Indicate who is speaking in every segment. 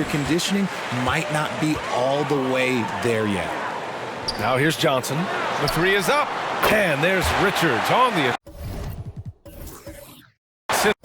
Speaker 1: your conditioning might not be all the way there yet.
Speaker 2: Now here's Johnson. The three is up. And there's Richards on the assist.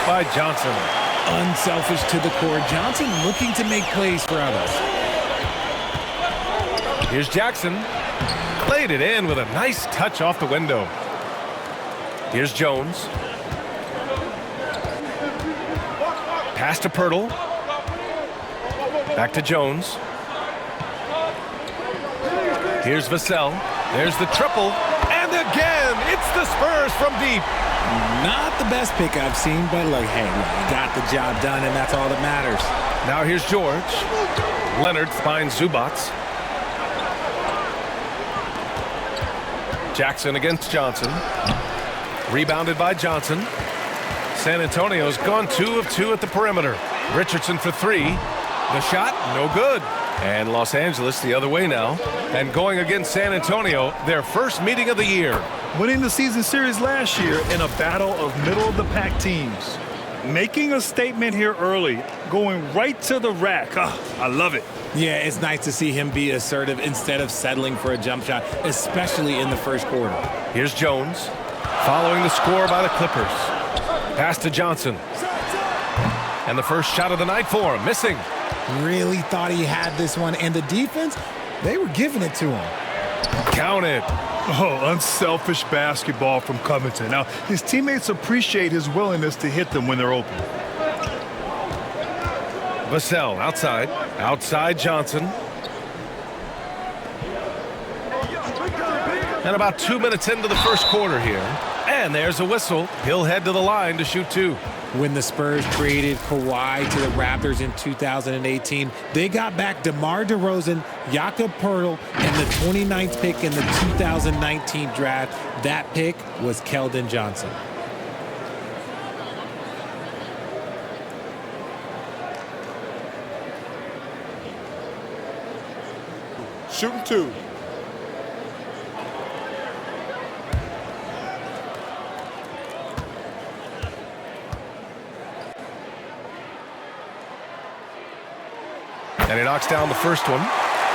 Speaker 2: By Johnson.
Speaker 1: Unselfish to the core. Johnson looking to make plays for others.
Speaker 2: Here's Jackson. Played it in with a nice touch off the window. Here's Jones. Pass to Pirtle. Back to Jones. Here's Vassell. There's the triple. And again, it's the Spurs from deep.
Speaker 1: Not the best pick I've seen, but look, hey, look, got the job done, and that's all that matters.
Speaker 2: Now here's George. Leonard finds Zubac. Jackson against Johnson. Rebounded by Johnson. San Antonio's gone 2 of 2 at the perimeter. Richardson for 3. The shot, no good. And Los Angeles the other way now. And going against San Antonio, their first meeting of the year.
Speaker 3: Winning the season series last year in a battle of middle-of-the-pack teams. Making a statement here early, going right to the rack. I love it.
Speaker 1: Yeah, it's nice to see him be assertive instead of settling for a jump shot, especially in the first quarter.
Speaker 2: Here's Jones, following the score by the Clippers. Pass to Johnson. And the first shot of the night for him, missing.
Speaker 1: Really thought he had this one, and the defense, they were giving it to him.
Speaker 2: Counted.
Speaker 3: Oh, unselfish basketball from Covington. Now, his teammates appreciate his willingness to hit them when they're open.
Speaker 2: Vassell outside. Outside Johnson. And about 2 minutes into the first quarter here. And there's a whistle. He'll head to the line to shoot 2.
Speaker 1: When the Spurs traded Kawhi to the Raptors in 2018, they got back DeMar DeRozan, Jakob Poeltl, and the 29th pick in the 2019 draft. That pick was Keldon Johnson.
Speaker 4: Shooting 2.
Speaker 2: And he knocks down the first one.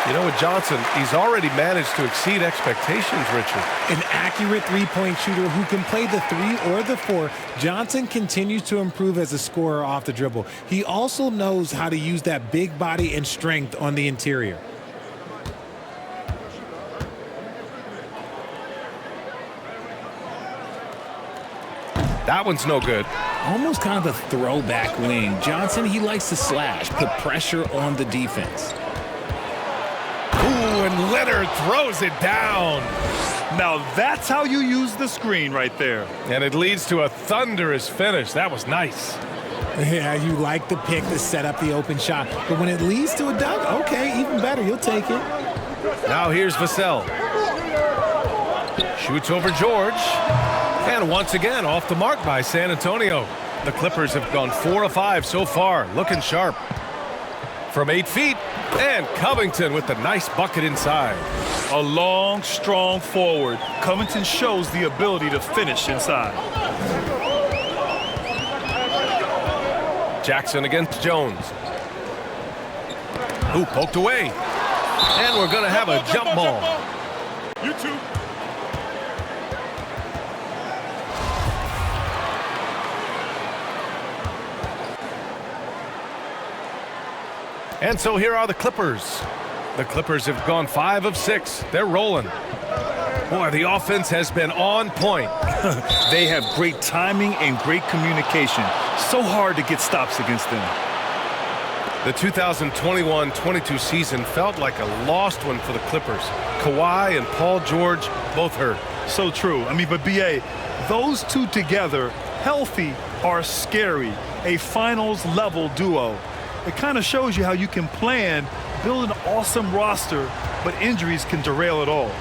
Speaker 2: You know, with Johnson, he's already managed to exceed expectations, Richard.
Speaker 1: An accurate three-point shooter who can play the 3 or the 4. Johnson continues to improve as a scorer off the dribble. He also knows how to use that big body and strength on the interior.
Speaker 2: That one's no good.
Speaker 1: Almost kind of a throwback wing. Johnson, he likes to slash, put pressure on the defense.
Speaker 2: Ooh, and Leonard throws it down.
Speaker 3: Now that's how you use the screen right there.
Speaker 2: And it leads to a thunderous finish. That was nice.
Speaker 1: Yeah, you like the pick to set up the open shot. But when it leads to a dunk, okay, even better. You'll take it.
Speaker 2: Now here's Vassell. Shoots over George. And once again, off the mark by San Antonio. The Clippers have gone 4 of 5 so far, looking sharp. From 8 feet, and Covington with the nice bucket inside.
Speaker 3: A long, strong forward. Covington shows the ability to finish inside.
Speaker 2: Jackson against Jones. Ooh, poked away. And we're going to have a jump ball.
Speaker 4: You too.
Speaker 2: And so here are the Clippers. The Clippers have gone 5 of 6. They're rolling. Boy, the offense has been on point.
Speaker 3: They have great timing and great communication. So hard to get stops against them.
Speaker 2: The 2021-22 season felt like a lost one for the Clippers. Kawhi and Paul George both hurt.
Speaker 3: So true. I mean, but B.A., those two together, healthy, are scary. A finals-level duo. It kind of shows you how you can plan, build an awesome roster, but injuries can derail it all.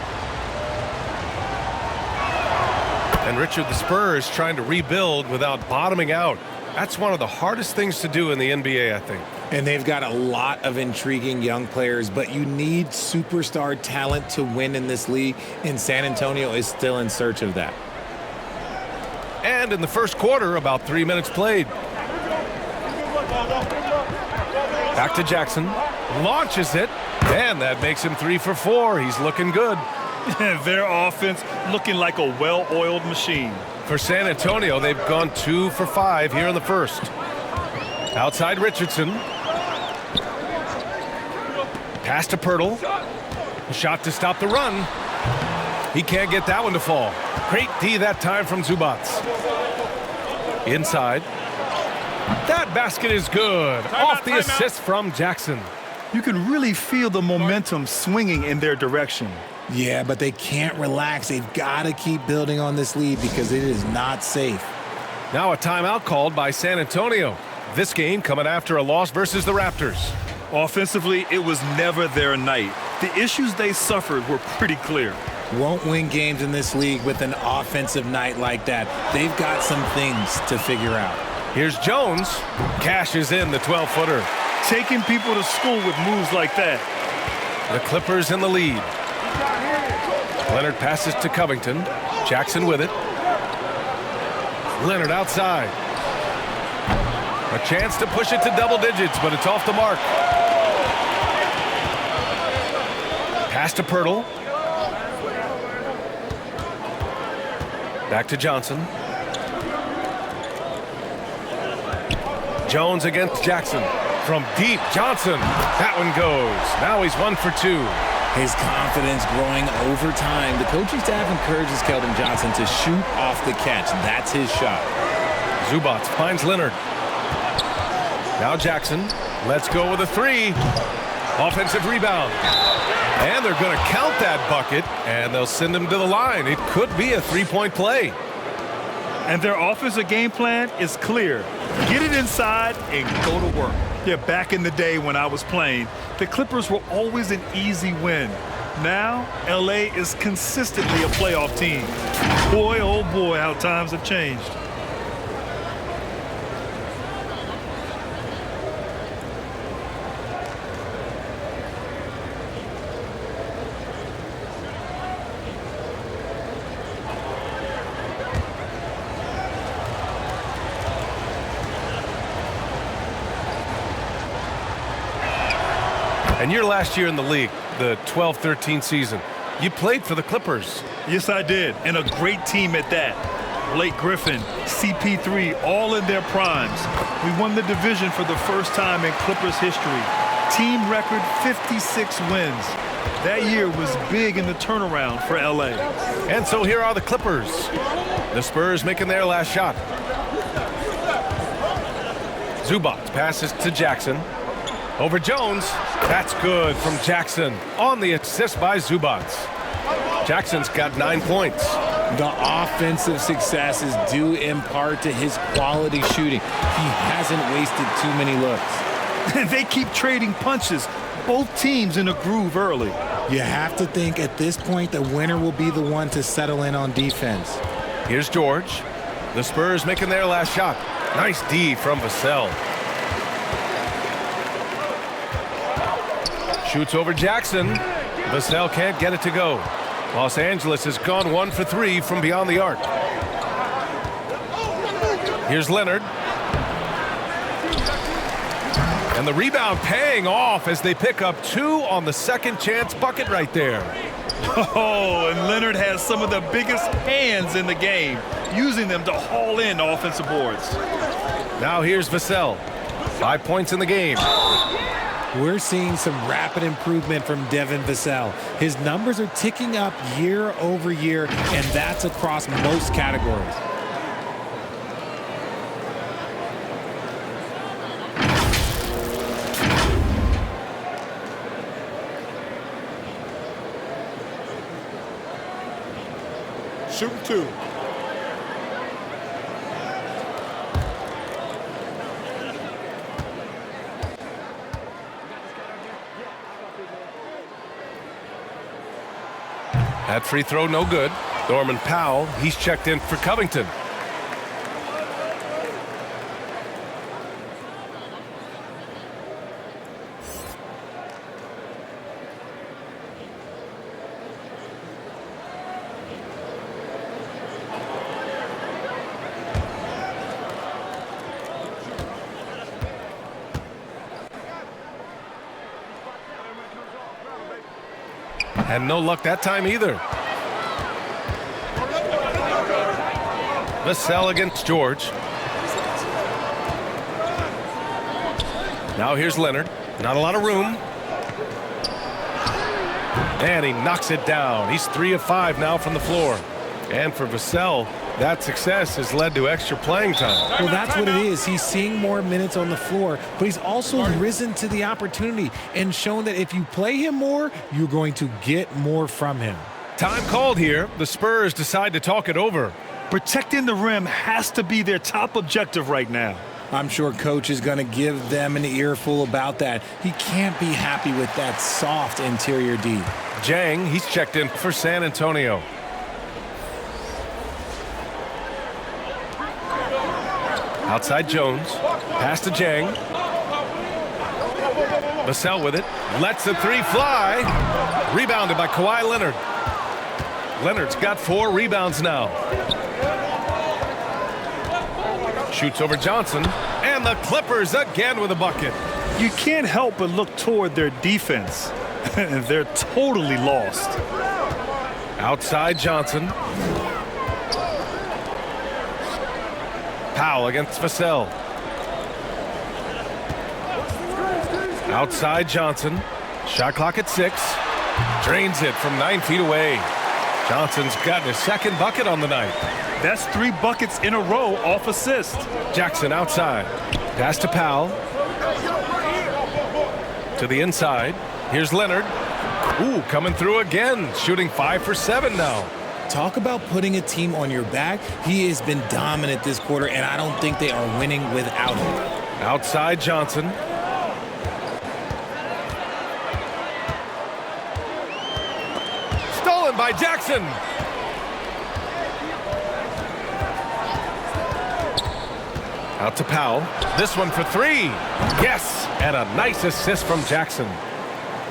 Speaker 2: And Richard, the Spurs trying to rebuild without bottoming out. That's one of the hardest things to do in the NBA, I think.
Speaker 1: And they've got a lot of intriguing young players, but you need superstar talent to win in this league, and San Antonio is still in search of that.
Speaker 2: And in the first quarter, about 3 minutes played. Back to Jackson. Launches it. And that makes him 3 for 4. He's looking good.
Speaker 3: Their offense looking like a well-oiled machine.
Speaker 2: For San Antonio, they've gone 2 for 5 here in the first. Outside Richardson. Pass to Pirtle. A shot to stop the run. He can't get that one to fall. Great D that time from Zubac. Inside. That basket is good. Off the assist from Jackson.
Speaker 3: You can really feel the momentum swinging in their direction.
Speaker 1: Yeah, but they can't relax. They've got to keep building on this lead because it is not safe.
Speaker 2: Now a timeout called by San Antonio. This game coming after a loss versus the Raptors.
Speaker 3: Offensively, it was never their night. The issues they suffered were pretty clear.
Speaker 1: Won't win games in this league with an offensive night like that. They've got some things to figure out.
Speaker 2: Here's Jones. Cashes in the 12-footer.
Speaker 3: Taking people to school with moves like that.
Speaker 2: The Clippers in the lead. Leonard passes to Covington. Jackson with it. Leonard outside. A chance to push it to double digits, but it's off the mark. Pass to Pirtle. Back to Johnson. Jones against Jackson. From deep, Johnson. That one goes. Now he's 1 for 2.
Speaker 1: His confidence growing over time. The coaching staff encourages Keldon Johnson to shoot off the catch. That's his shot.
Speaker 2: Zubac finds Leonard. Now Jackson. Let's go with a 3. Offensive rebound. And they're going to count that bucket, and they'll send him to the line. It could be a 3-point play.
Speaker 3: And their offensive game plan is clear. Get it inside and go to work. Yeah, back in the day when I was playing, the Clippers were always an easy win. Now, LA is consistently a playoff team. Boy, oh boy, how times have changed.
Speaker 2: And your last year in the league, the 12-13 season, you played for the Clippers.
Speaker 3: Yes, I did, and a great team at that. Blake Griffin, CP3, all in their primes. We won the division for the first time in Clippers history. Team record 56 wins. That year was big in the turnaround for LA.
Speaker 2: And so here are the Clippers. The Spurs making their last shot. Zubac passes to Jackson. Over Jones. That's good from Jackson on the assist by Zubac. Jackson's got 9 points.
Speaker 1: The offensive success is due in part to his quality shooting. He hasn't wasted too many looks.
Speaker 3: They keep trading punches. Both teams in a groove early.
Speaker 1: You have to think at this point the winner will be the one to settle in on defense.
Speaker 2: Here's George. The Spurs making their last shot. Nice D from Vassell. Shoots over Jackson. Vassell can't get it to go. Los Angeles has gone 1 for 3 from beyond the arc. Here's Leonard. And the rebound paying off as they pick up 2 on the second chance bucket right there.
Speaker 3: Oh, and Leonard has some of the biggest hands in the game, using them to haul in offensive boards.
Speaker 2: Now here's Vassell. 5 points in the game.
Speaker 1: we're seeing some rapid improvement from Devin Vassell. His numbers are ticking up year over year, and that's across most categories.
Speaker 4: Shooting 2.
Speaker 2: That free throw, no good. Norman Powell, he's checked in for Covington. And no luck that time either. Vassell against George. Now here's Leonard. Not a lot of room. And he knocks it down. He's 3 of 5 now from the floor. And for Vassell, that success has led to extra playing time.
Speaker 1: Well, that's what it is. He's seeing more minutes on the floor, but he's also risen to the opportunity and shown that if you play him more, you're going to get more from him.
Speaker 2: Time called here. The Spurs decide to talk it over.
Speaker 3: Protecting the rim has to be their top objective right now.
Speaker 1: I'm sure coach is going to give them an earful about that. He can't be happy with that soft interior D.
Speaker 2: Jang, he's checked in for San Antonio. Outside Jones. Pass to Jang. Vassell with it. Lets the three fly. Rebounded by Kawhi Leonard. Leonard's got 4 rebounds now. Shoots over Johnson. And the Clippers again with a bucket.
Speaker 3: You can't help but look toward their defense. They're totally lost.
Speaker 2: Outside Johnson. Powell against Vassell. Outside Johnson. Shot clock at 6. Drains it from 9 feet away. Johnson's gotten his second bucket on the night.
Speaker 3: That's 3 buckets in a row off assist.
Speaker 2: Jackson outside. Pass to Powell. To the inside. Here's Leonard. Ooh, coming through again. Shooting 5 for 7 now.
Speaker 1: Talk about putting a team on your back. He has been dominant this quarter, and I don't think they are winning without him.
Speaker 2: Outside Johnson. Stolen by Jackson. Out to Powell. This one for 3. Yes, and a nice assist from Jackson.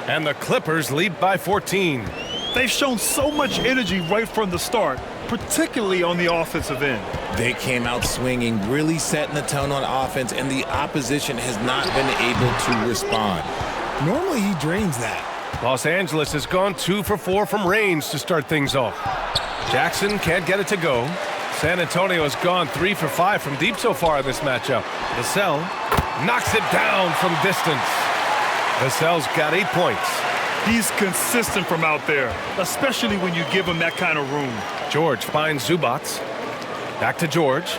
Speaker 2: And the Clippers lead by 14.
Speaker 3: They've shown so much energy right from the start, particularly on the offensive end.
Speaker 1: They came out swinging, really setting the tone on offense, and the opposition has not been able to respond. Normally, he drains that.
Speaker 2: Los Angeles has gone 2 for 4 from range to start things off. Jackson can't get it to go. San Antonio has gone 3 for 5 from deep so far in this matchup. Vassell knocks it down from distance. Vassell's got 8 points.
Speaker 3: He's consistent from out there, especially when you give him that kind of room.
Speaker 2: George finds Zubac. Back to George.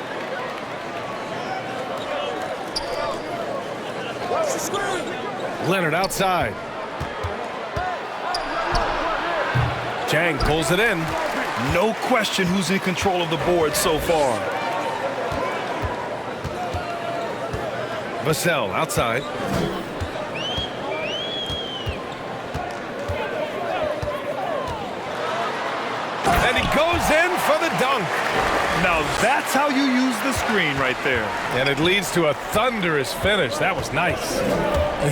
Speaker 2: Leonard outside. Jang pulls it in.
Speaker 3: No question who's in control of the board so far.
Speaker 2: Vassell outside. And he goes in for the dunk.
Speaker 3: Now that's how you use the screen right there.
Speaker 2: And it leads to a thunderous finish. That was nice.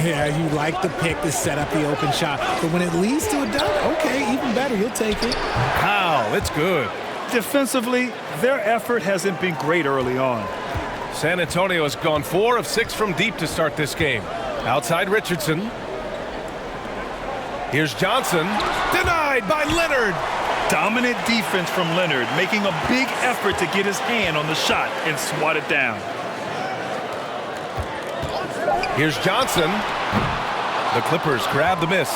Speaker 1: Yeah, you like the pick to set up the open shot. But when it leads to a dunk, okay, even better, you'll take it.
Speaker 2: Wow, it's good.
Speaker 3: Defensively, their effort hasn't been great early on.
Speaker 2: San Antonio has gone 4 of 6 from deep to start this game. Outside Richardson. Here's Johnson. Denied by Leonard.
Speaker 3: Dominant defense from Leonard, making a big effort to get his hand on the shot and swat it down.
Speaker 2: Here's Johnson. The Clippers grab the miss.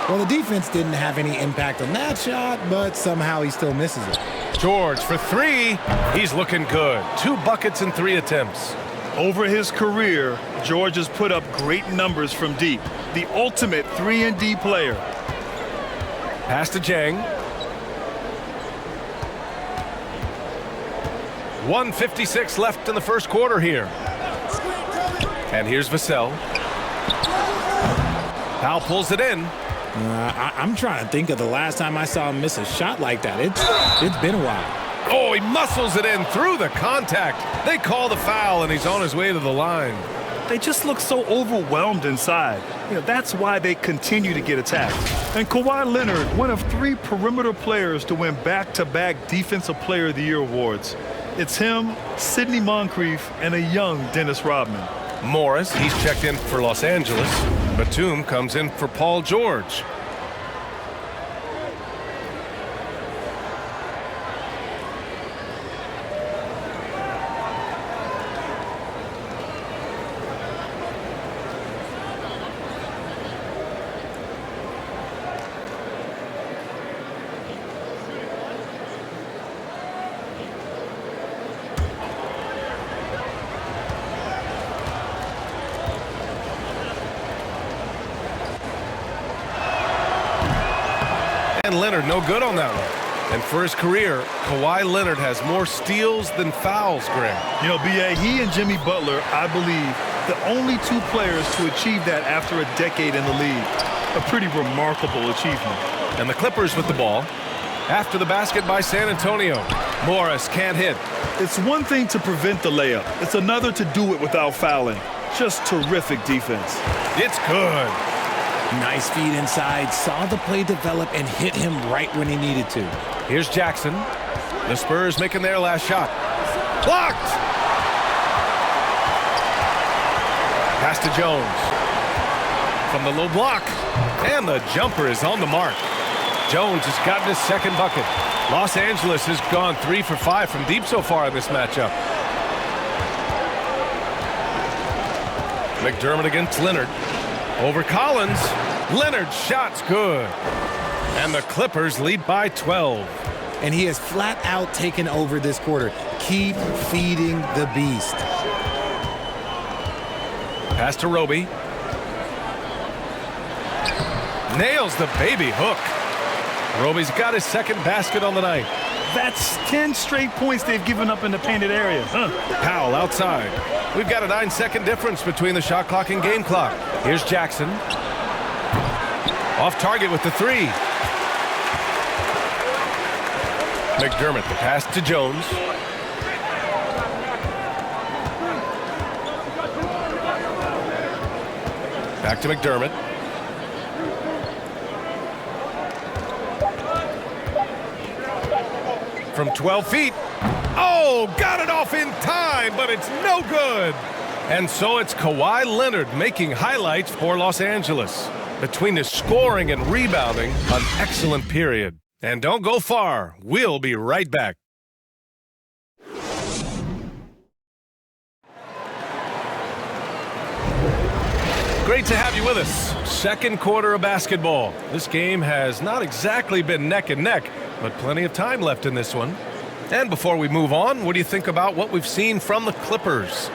Speaker 1: Well, the defense didn't have any impact on that shot, but somehow he still misses it.
Speaker 2: George for three. He's looking good. 2 buckets in 3 attempts.
Speaker 3: Over his career, George has put up great numbers from deep. The ultimate 3-and-D player.
Speaker 2: Pass to Jang. 1:56 left in the first quarter here. And here's Vassell. Powell pulls it in.
Speaker 1: I'm trying to think of the last time I saw him miss a shot like that. It's been a while.
Speaker 2: Oh, he muscles it in through the contact. They call the foul, and he's on his way to the line.
Speaker 3: They just look so overwhelmed inside. That's why they continue to get attacked. And Kawhi Leonard, one of 3 perimeter players to win back-to-back Defensive Player of the Year awards. It's him, Sidney Moncrief, and a young Dennis Rodman.
Speaker 2: Morris, he's checked in for Los Angeles. Batum comes in for Paul George. And Leonard no good on that one. And for his career, Kawhi Leonard has more steals than fouls, Greg.
Speaker 3: B.A., he and Jimmy Butler, I believe, the only 2 players to achieve that after a decade in the league. A pretty remarkable achievement.
Speaker 2: And the Clippers with the ball. After the basket by San Antonio. Morris can't hit.
Speaker 3: It's one thing to prevent the layup. It's another to do it without fouling. Just terrific defense.
Speaker 2: It's good.
Speaker 1: Nice feed inside, saw the play develop and hit him right when he needed to.
Speaker 2: Here's Jackson. The Spurs making their last shot. Blocked! Pass to Jones. From the low block. And the jumper is on the mark. Jones has gotten his second bucket. Los Angeles has gone 3 for 5 from deep so far in this matchup. McDermott against Leonard. Over Collins. Leonard's shot's good. And the Clippers lead by 12.
Speaker 1: And he has flat out taken over this quarter. Keep feeding the beast.
Speaker 2: Pass to Roby. Nails the baby hook. Roby's got his second basket on the night.
Speaker 3: That's 10 straight points they've given up in the painted area.
Speaker 2: Powell outside. We've got a 9-second difference between the shot clock and game clock. Here's Jackson. Off target with the 3. McDermott, the pass to Jones. Back to McDermott. From 12 feet. Oh, got it off in time, but it's no good. And so it's Kawhi Leonard making highlights for Los Angeles. Between his scoring and rebounding, an excellent period. And don't go far. We'll be right back. Great to have you with us. Second quarter of basketball. This game has not exactly been neck and neck, but plenty of time left in this one. And before we move on, what do you think about what we've seen from the Clippers?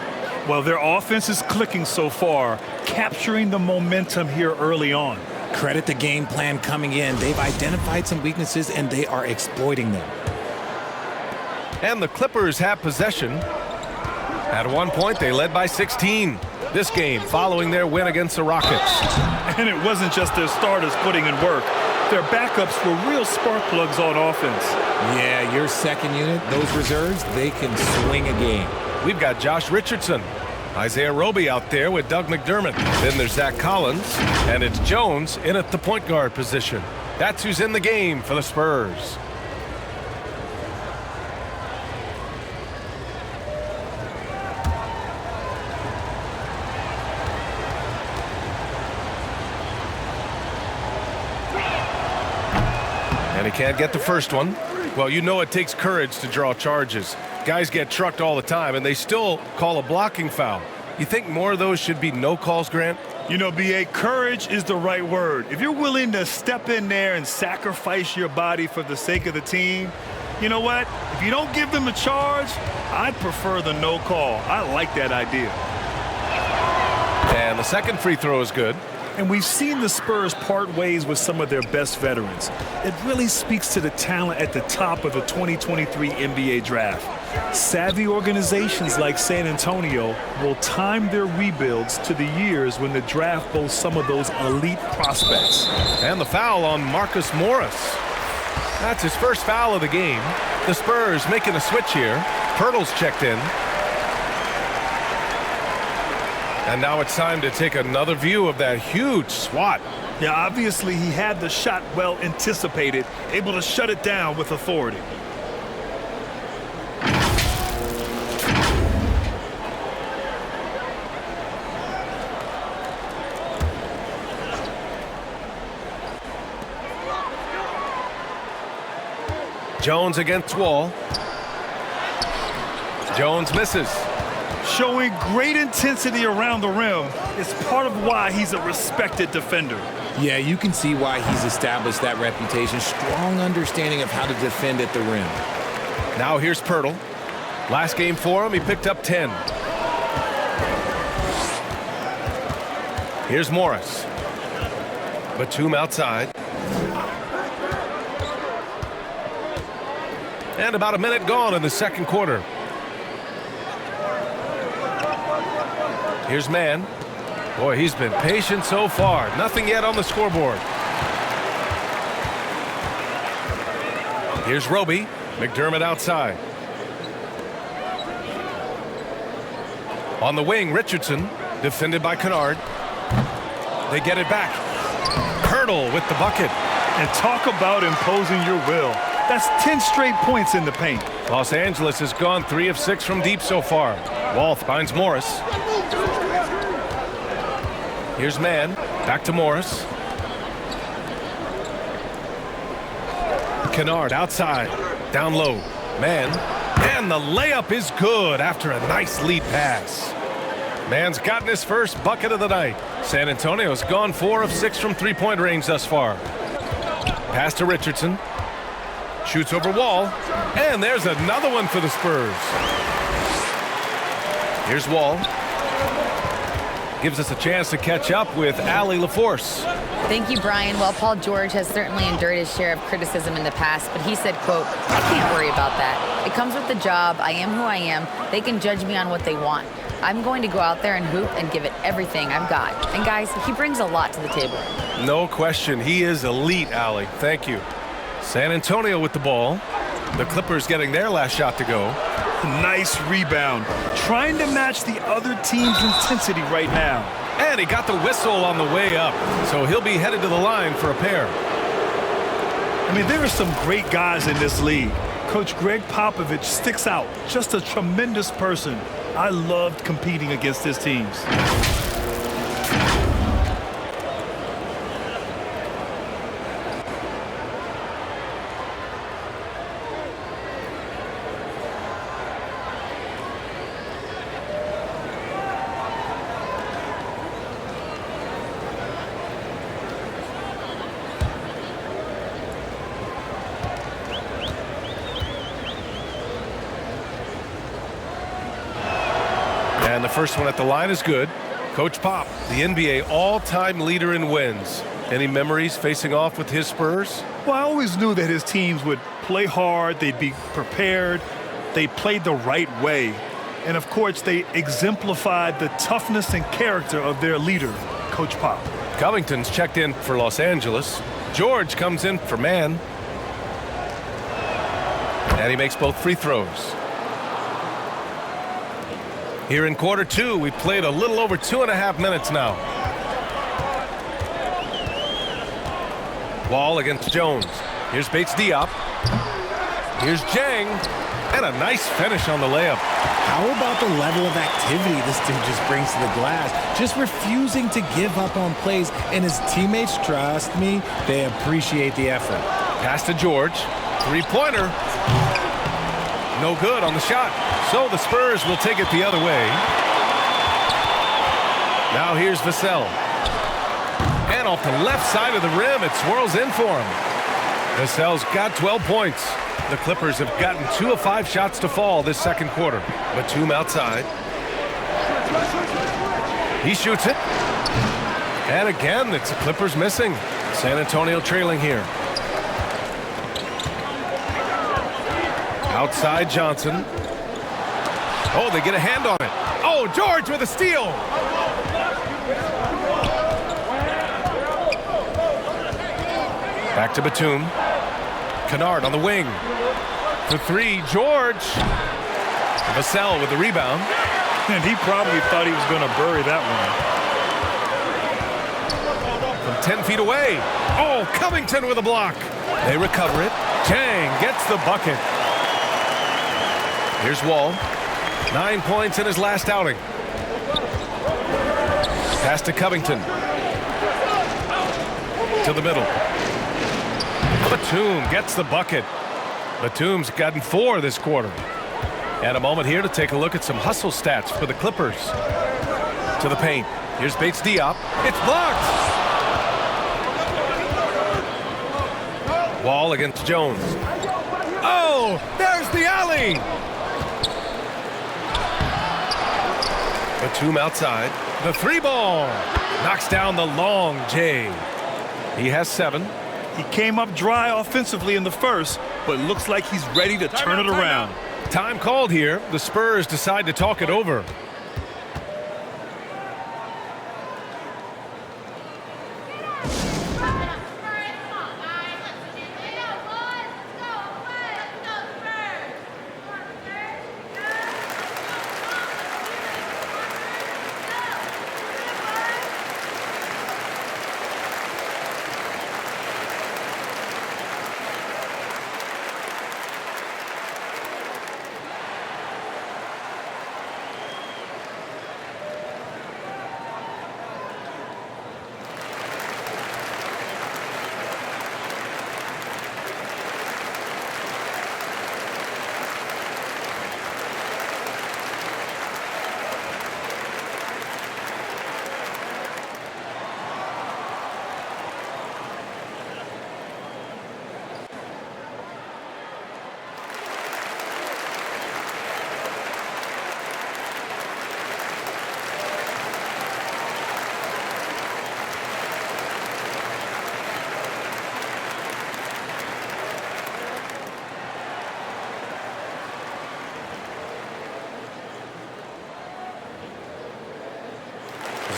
Speaker 3: Well, their offense is clicking so far, capturing the momentum here early on.
Speaker 1: Credit the game plan coming in. They've identified some weaknesses, and they are exploiting them.
Speaker 2: And the Clippers have possession. At one point, they led by 16. This game following their win against the Rockets.
Speaker 3: And it wasn't just their starters putting in work. Their backups were real spark plugs on offense.
Speaker 1: Yeah, your second unit, those reserves, they can swing a game.
Speaker 2: We've got Josh Richardson, Isaiah Roby out there with Doug McDermott. Then there's Zach Collins, and it's Jones in at the point guard position. That's who's in the game for the Spurs. And he can't get the first one. Well, you know it takes courage to draw charges. Guys get trucked all the time, and they still call a blocking foul. You think more of those should be no calls, Grant?
Speaker 3: You know, B.A., courage is the right word. If you're willing to step in there and sacrifice your body for the sake of the team, you know what? If you don't give them a charge, I'd prefer the no call. I like that idea.
Speaker 2: And the second free throw is good.
Speaker 3: And we've seen the Spurs part ways with some of their best veterans. It really speaks to the talent at the top of the 2023 NBA draft. Savvy organizations like San Antonio will time their rebuilds to the years when the draft boasts some of those elite prospects.
Speaker 2: And the foul on Marcus Morris. That's his first foul of the game. The Spurs making a switch here. Pirtle's checked in. And now it's time to take another view of that huge swat.
Speaker 3: Yeah, obviously he had the shot well anticipated, able to shut it down with authority.
Speaker 2: Jones against Wall. Jones misses.
Speaker 3: Showing great intensity around the rim is part of why he's a respected defender.
Speaker 1: Yeah, you can see why he's established that reputation. Strong understanding of how to defend at the rim.
Speaker 2: Now here's Pirtle. Last game for him, he picked up 10. Here's Morris. Batum outside. And about a minute gone in the second quarter. Here's Mann. Boy, he's been patient so far. Nothing yet on the scoreboard. Here's Roby. McDermott outside. On the wing, Richardson, defended by Kennard. They get it back. Pirtle with the bucket.
Speaker 3: And talk about imposing your will. That's 10 straight points in the paint.
Speaker 2: Los Angeles has gone 3 of 6 from deep so far. Wall finds Morris. Here's Mann. Back to Morris. Kennard outside. Down low. Mann. And the layup is good after a nice lead pass. Mann's gotten his first bucket of the night. San Antonio's gone 4 of 6 from three-point range thus far. Pass to Richardson. Shoots over Wall. And there's another one for the Spurs. Here's Wall. Gives us a chance to catch up with Allie LaForce.
Speaker 5: Thank you, Brian. Well, Paul George has certainly endured his share of criticism in the past, but he said, quote, "I can't worry about that. It comes with the job. I am who I am. They can judge me on what they want. I'm going to go out there and hoop and give it everything I've got." And guys, he brings a lot to the table.
Speaker 2: No question. He is elite, Allie. Thank you. San Antonio with the ball. The Clippers getting their last shot to go.
Speaker 3: Nice rebound. Trying to match the other team's intensity right now.
Speaker 2: And he got the whistle on the way up. So he'll be headed to the line for a pair.
Speaker 3: I mean, there are some great guys in this league. Coach Greg Popovich sticks out. Just a tremendous person. I loved competing against his teams.
Speaker 2: And the first one at the line is good. Coach Pop, the NBA all-time leader in wins. Any memories facing off with his Spurs?
Speaker 3: Well, I always knew that his teams would play hard, they'd be prepared, they played the right way. And of course, they exemplified the toughness and character of their leader, Coach Pop.
Speaker 2: Covington's checked in for Los Angeles. George comes in for Mann. And he makes both free throws. Here in quarter two, we've played a little over 2.5 minutes now. Wall against Jones. Here's Bates Diop. Here's Jang. And a nice finish on the layup.
Speaker 1: How about the level of activity this dude just brings to the glass? Just refusing to give up on plays. And his teammates, trust me, they appreciate the effort.
Speaker 2: Pass to George. Three-pointer. No good on the shot. So the Spurs will take it the other way. Now here's Vassell. And off the left side of the rim, it swirls in for him. Vassell's got 12 points. The Clippers have gotten 2 of 5 shots to fall this second quarter. Batum outside. He shoots it. And again, it's the Clippers missing. San Antonio trailing here. Outside Johnson. Oh, they get a hand on it. Oh, George with a steal. Back to Batum. Kennard on the wing. For 3, George. Vassell with the rebound.
Speaker 3: And he probably thought he was going to bury that one.
Speaker 2: From 10 feet away. Oh, Covington with a block. They recover it. Chang gets the bucket. Here's Wall. 9 points in his last outing. Pass to Covington. To the middle. Batum gets the bucket. Batum's gotten 4 this quarter. And a moment here to take a look at some hustle stats for the Clippers. To the paint. Here's Bates Diop. It's blocked. Wall against Jones. Oh, there's the alley. Batum outside. The 3-ball. Knocks down the long J. He has 7.
Speaker 3: He came up dry offensively in the first, but looks like he's ready to turn it around.
Speaker 2: Time called here. The Spurs decide to talk it over.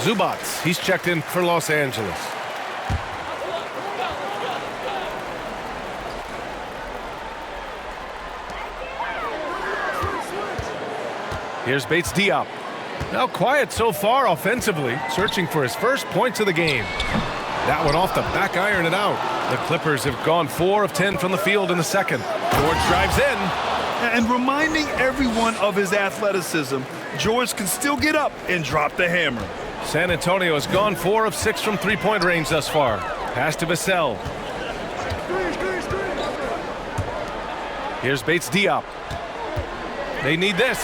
Speaker 2: Zubats, he's checked in for Los Angeles. Here's Bates Diop. Now quiet so far offensively, searching for his first points of the game. That one off the back iron and out. The Clippers have gone 4 of 10 from the field in the second. George drives in.
Speaker 3: And reminding everyone of his athleticism, George can still get up and drop the hammer.
Speaker 2: San Antonio has gone 4 of 6 from three-point range thus far. Pass to Vassell. Here's Bates Diop. They need this.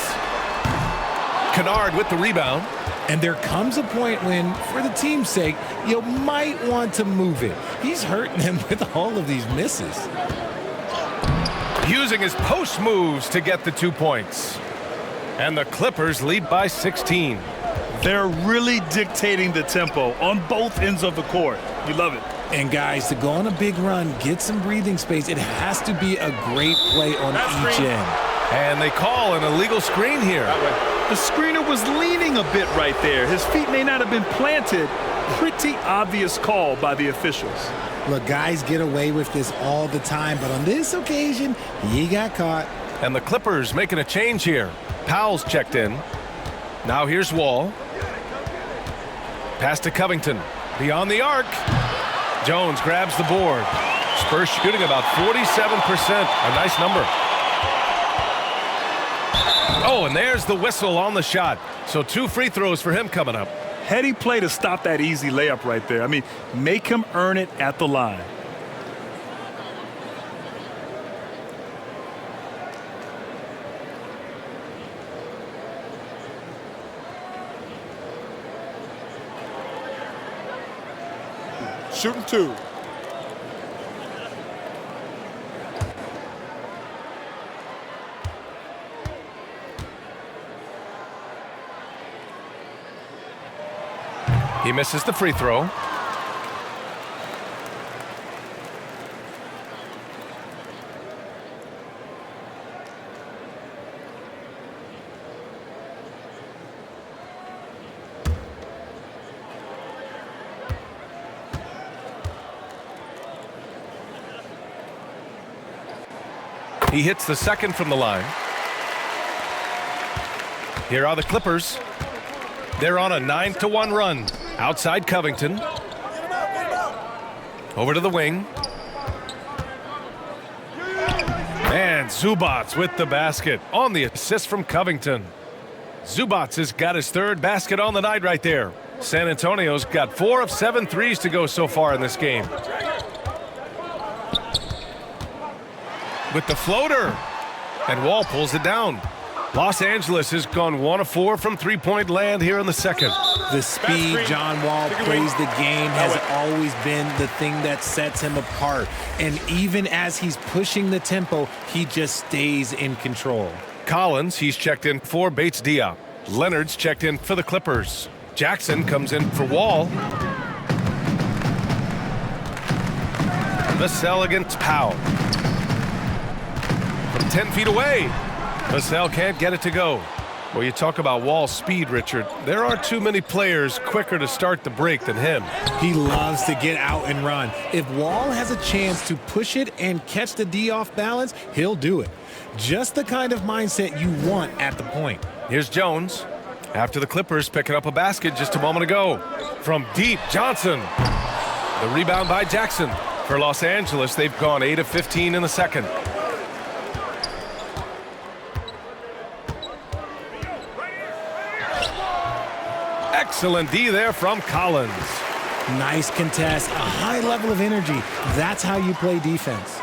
Speaker 2: Kennard with the rebound.
Speaker 1: And there comes a point when, for the team's sake, you might want to move it. He's hurting them with all of these misses.
Speaker 2: Using his post moves to get the 2 points. And the Clippers lead by 16.
Speaker 3: They're really dictating the tempo on both ends of the court. You love it.
Speaker 1: And guys, to go on a big run, get some breathing space, it has to be a great play on each end.
Speaker 2: And they call an illegal screen here.
Speaker 3: The screener was leaning a bit right there. His feet may not have been planted. Pretty obvious call by the officials.
Speaker 1: Look, guys get away with this all the time, but on this occasion, he got caught.
Speaker 2: And the Clippers making a change here. Powell's checked in. Now here's Wall. Pass to Covington. Beyond the arc. Jones grabs the board. Spurs shooting about 47%. A nice number. Oh, and there's the whistle on the shot. So 2 free throws for him coming up.
Speaker 3: Heady play to stop that easy layup right there. I mean, make him earn it at the line.
Speaker 4: Shooting 2.
Speaker 2: He misses the free throw. He hits the second from the line. Here are the Clippers. They're on a 9-1 run. Outside Covington. Over to the wing. And Zubac with the basket on the assist from Covington. Zubac has got his third basket on the night right there. San Antonio's got 4 of 7 threes to go so far in this game. With the floater. And Wall pulls it down. Los Angeles has gone 1 of 4 from three-point land here in the second.
Speaker 1: The speed John Wall plays the game has always been the thing that sets him apart. And even as he's pushing the tempo, he just stays in control.
Speaker 2: Collins, he's checked in for Bates Diop. Leonard's checked in for the Clippers. Jackson comes in for Wall. Vassell against Powell. From 10 feet away. Vassell can't get it to go. Well, you talk about Wall's speed, Richard. There are too many players quicker to start the break than him.
Speaker 1: He loves to get out and run. If Wall has a chance to push it and catch the D off balance, he'll do it. Just the kind of mindset you want at the point.
Speaker 2: Here's Jones. After the Clippers picking up a basket just a moment ago. From deep, Johnson. The rebound by Jackson. For Los Angeles, they've gone 8 of 15 in the second. Excellent D there from Collins.
Speaker 1: Nice contest, a high level of energy. That's how you play defense.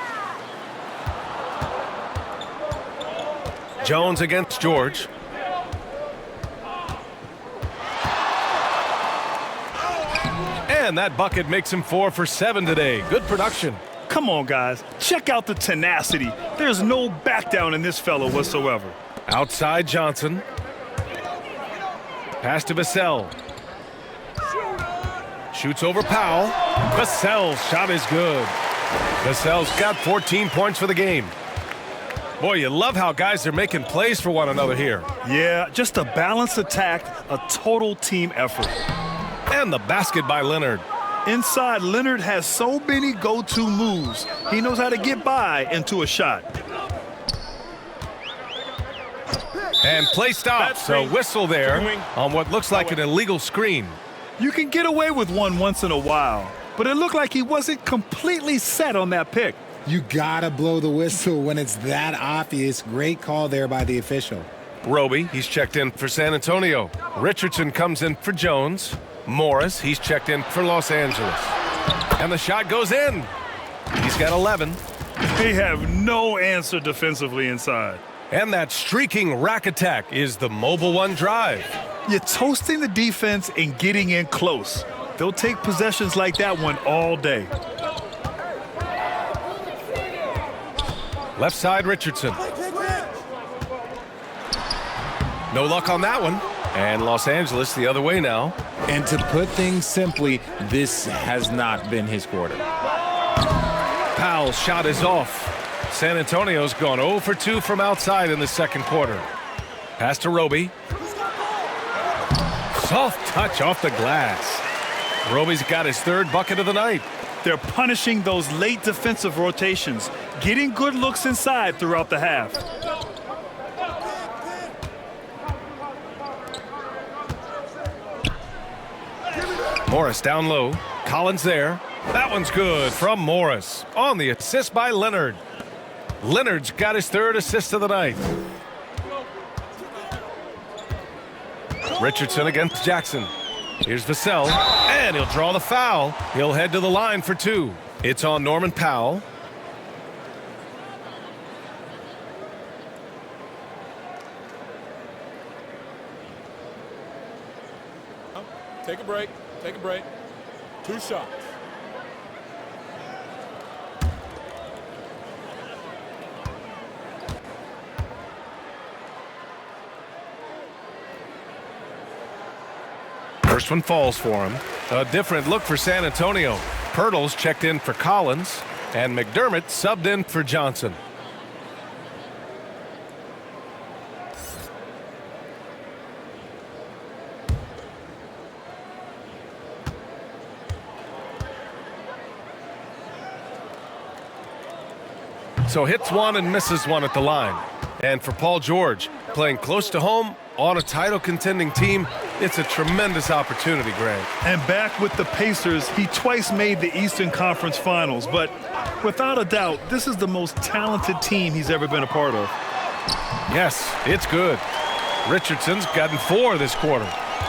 Speaker 2: Jones against George. And that bucket makes him 4 for 7 today. Good production.
Speaker 3: Come on, guys. Check out the tenacity. There's no back down in this fella whatsoever.
Speaker 2: Outside Johnson. Pass to Vassell. Shoots over Powell. Vassell's shot is good. Vassell's got 14 points for the game. Boy, you love how guys are making plays for one another here.
Speaker 3: Yeah, just a balanced attack, a total team effort.
Speaker 2: And the basket by Leonard.
Speaker 3: Inside, Leonard has so many go-to moves. He knows how to get by into a shot.
Speaker 2: And play stops. A whistle there on what looks like an illegal screen.
Speaker 3: You can get away with one once in a while, but it looked like he wasn't completely set on that pick.
Speaker 1: You gotta blow the whistle when it's that obvious. Great call there by the official.
Speaker 2: Roby, he's checked in for San Antonio. Richardson comes in for Jones. Morris, he's checked in for Los Angeles. And the shot goes in. He's got 11.
Speaker 3: They have no answer defensively inside.
Speaker 2: And that streaking rack attack is the mobile one drive.
Speaker 3: You're toasting the defense and getting in close. They'll take possessions like that one all day.
Speaker 2: Left side, Richardson. No luck on that one. And Los Angeles the other way now.
Speaker 1: And to put things simply, this has not been his quarter.
Speaker 2: Powell's shot is off. San Antonio's gone 0 for 2 from outside in the second quarter. Pass to Roby. Soft touch off the glass. Roby's got his third bucket of the night.
Speaker 3: They're punishing those late defensive rotations, getting good looks inside throughout the half.
Speaker 2: Morris down low. Collins there. That one's good from Morris on the assist by Leonard. Leonard's got his third assist of the night. Richardson against Jackson. Here's Vassell, and he'll draw the foul. He'll head to the line for 2. It's on Norman Powell.
Speaker 4: Take a break. Take a break. 2 shots.
Speaker 2: First one falls for him. A different look for San Antonio. Pirtle's checked in for Collins, and McDermott subbed in for Johnson. So hits one and misses one at the line. And for Paul George, playing close to home on a title contending team, it's a tremendous opportunity, Greg.
Speaker 3: And back with the Pacers, he twice made the Eastern Conference Finals. But without a doubt, this is the most talented team he's ever been a part of.
Speaker 2: Yes, it's good. Richardson's gotten 4 this quarter.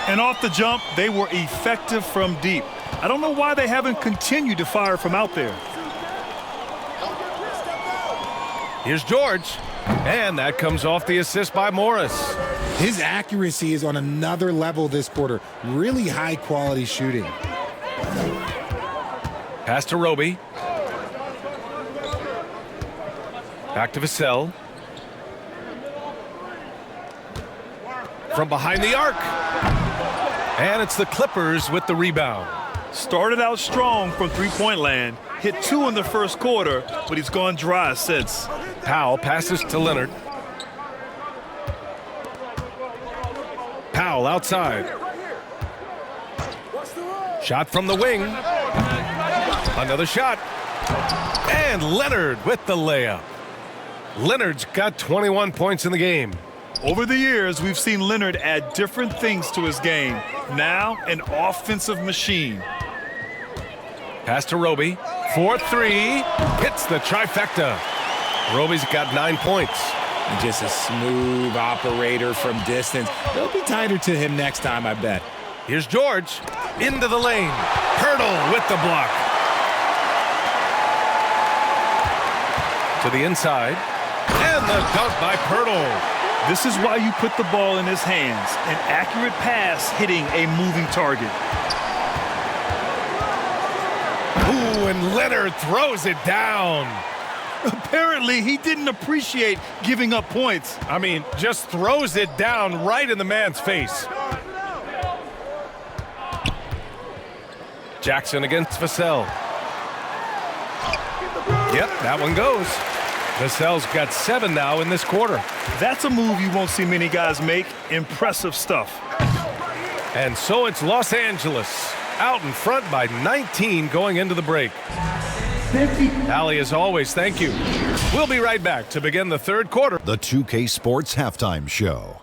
Speaker 3: And off the jump, they were effective from deep. I don't know why they haven't continued to fire from out there.
Speaker 2: Here's George, and that comes off the assist by Morris.
Speaker 1: His accuracy is on another level this quarter. Really high-quality shooting.
Speaker 2: Pass to Roby. Back to Vassell. From behind the arc. And it's the Clippers with the rebound.
Speaker 3: Started out strong from three-point land. Hit 2 in the first quarter, but he's gone dry since.
Speaker 2: Powell passes to Leonard. Powell outside. Shot from the wing. Another shot. And Leonard with the layup. Leonard's got 21 points in the game.
Speaker 3: Over the years, we've seen Leonard add different things to his game. Now, an offensive machine.
Speaker 2: Pass to Roby. 4-3. Hits the trifecta. Roby's got 9 points.
Speaker 1: And just a smooth operator from distance. They'll be tighter to him next time, I bet.
Speaker 2: Here's George. Into the lane. Pirtle with the block. To the inside. And the dunk by Pirtle.
Speaker 3: This is why you put the ball in his hands. An accurate pass hitting a moving target.
Speaker 2: Ooh, and Leonard throws it down.
Speaker 3: Apparently, he didn't appreciate giving up points.
Speaker 2: I mean, just throws it down right in the man's face. Jackson against Vassell. Yep, that one goes. Vassell's got 7 now in this quarter.
Speaker 3: That's a move you won't see many guys make. Impressive stuff.
Speaker 2: And so it's Los Angeles out in front by 19 going into the break. Allie, as always, thank you. We'll be right back to begin the third quarter.
Speaker 6: The 2K Sports Halftime Show.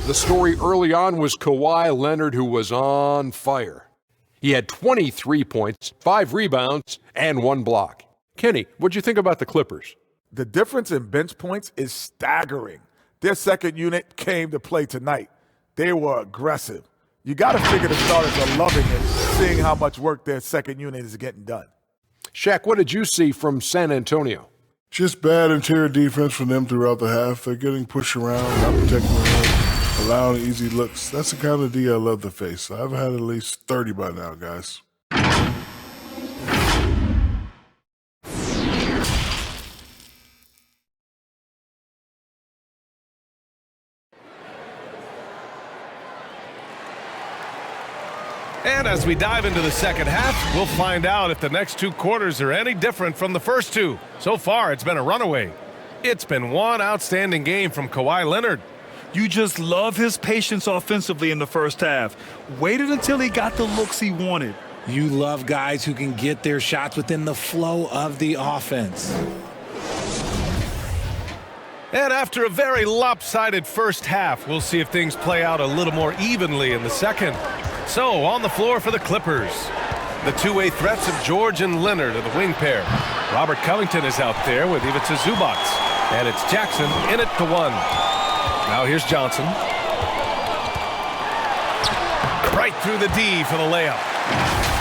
Speaker 4: The story early on was Kawhi Leonard, who was on fire. He had 23 points, 5 rebounds, and 1 block. Kenny, what'd you think about the Clippers?
Speaker 7: The difference in bench points is staggering. Their second unit came to play tonight. They were aggressive. You got to figure the starters are loving it, seeing how much work their second unit is getting done.
Speaker 4: Shaq, what did you see from San Antonio?
Speaker 8: Just bad interior defense from them throughout the half. They're getting pushed around, not protecting the rim, allowing easy looks. That's the kind of D I love to face. I've had at least 30 by now, guys.
Speaker 2: And as we dive into the second half, we'll find out if the next 2 quarters are any different from the first 2. So far, it's been a runaway. It's been one outstanding game from Kawhi Leonard.
Speaker 3: You just love his patience offensively in the first half. Waited until he got the looks he wanted.
Speaker 1: You love guys who can get their shots within the flow of the offense.
Speaker 2: And after a very lopsided first half, we'll see if things play out a little more evenly in the second. So, on the floor for the Clippers, the two-way threats of George and Leonard are the wing pair. Robert Covington is out there with Ivica Zubac. And it's Jackson in it to 1. Now here's Johnson. Right through the D for the layup.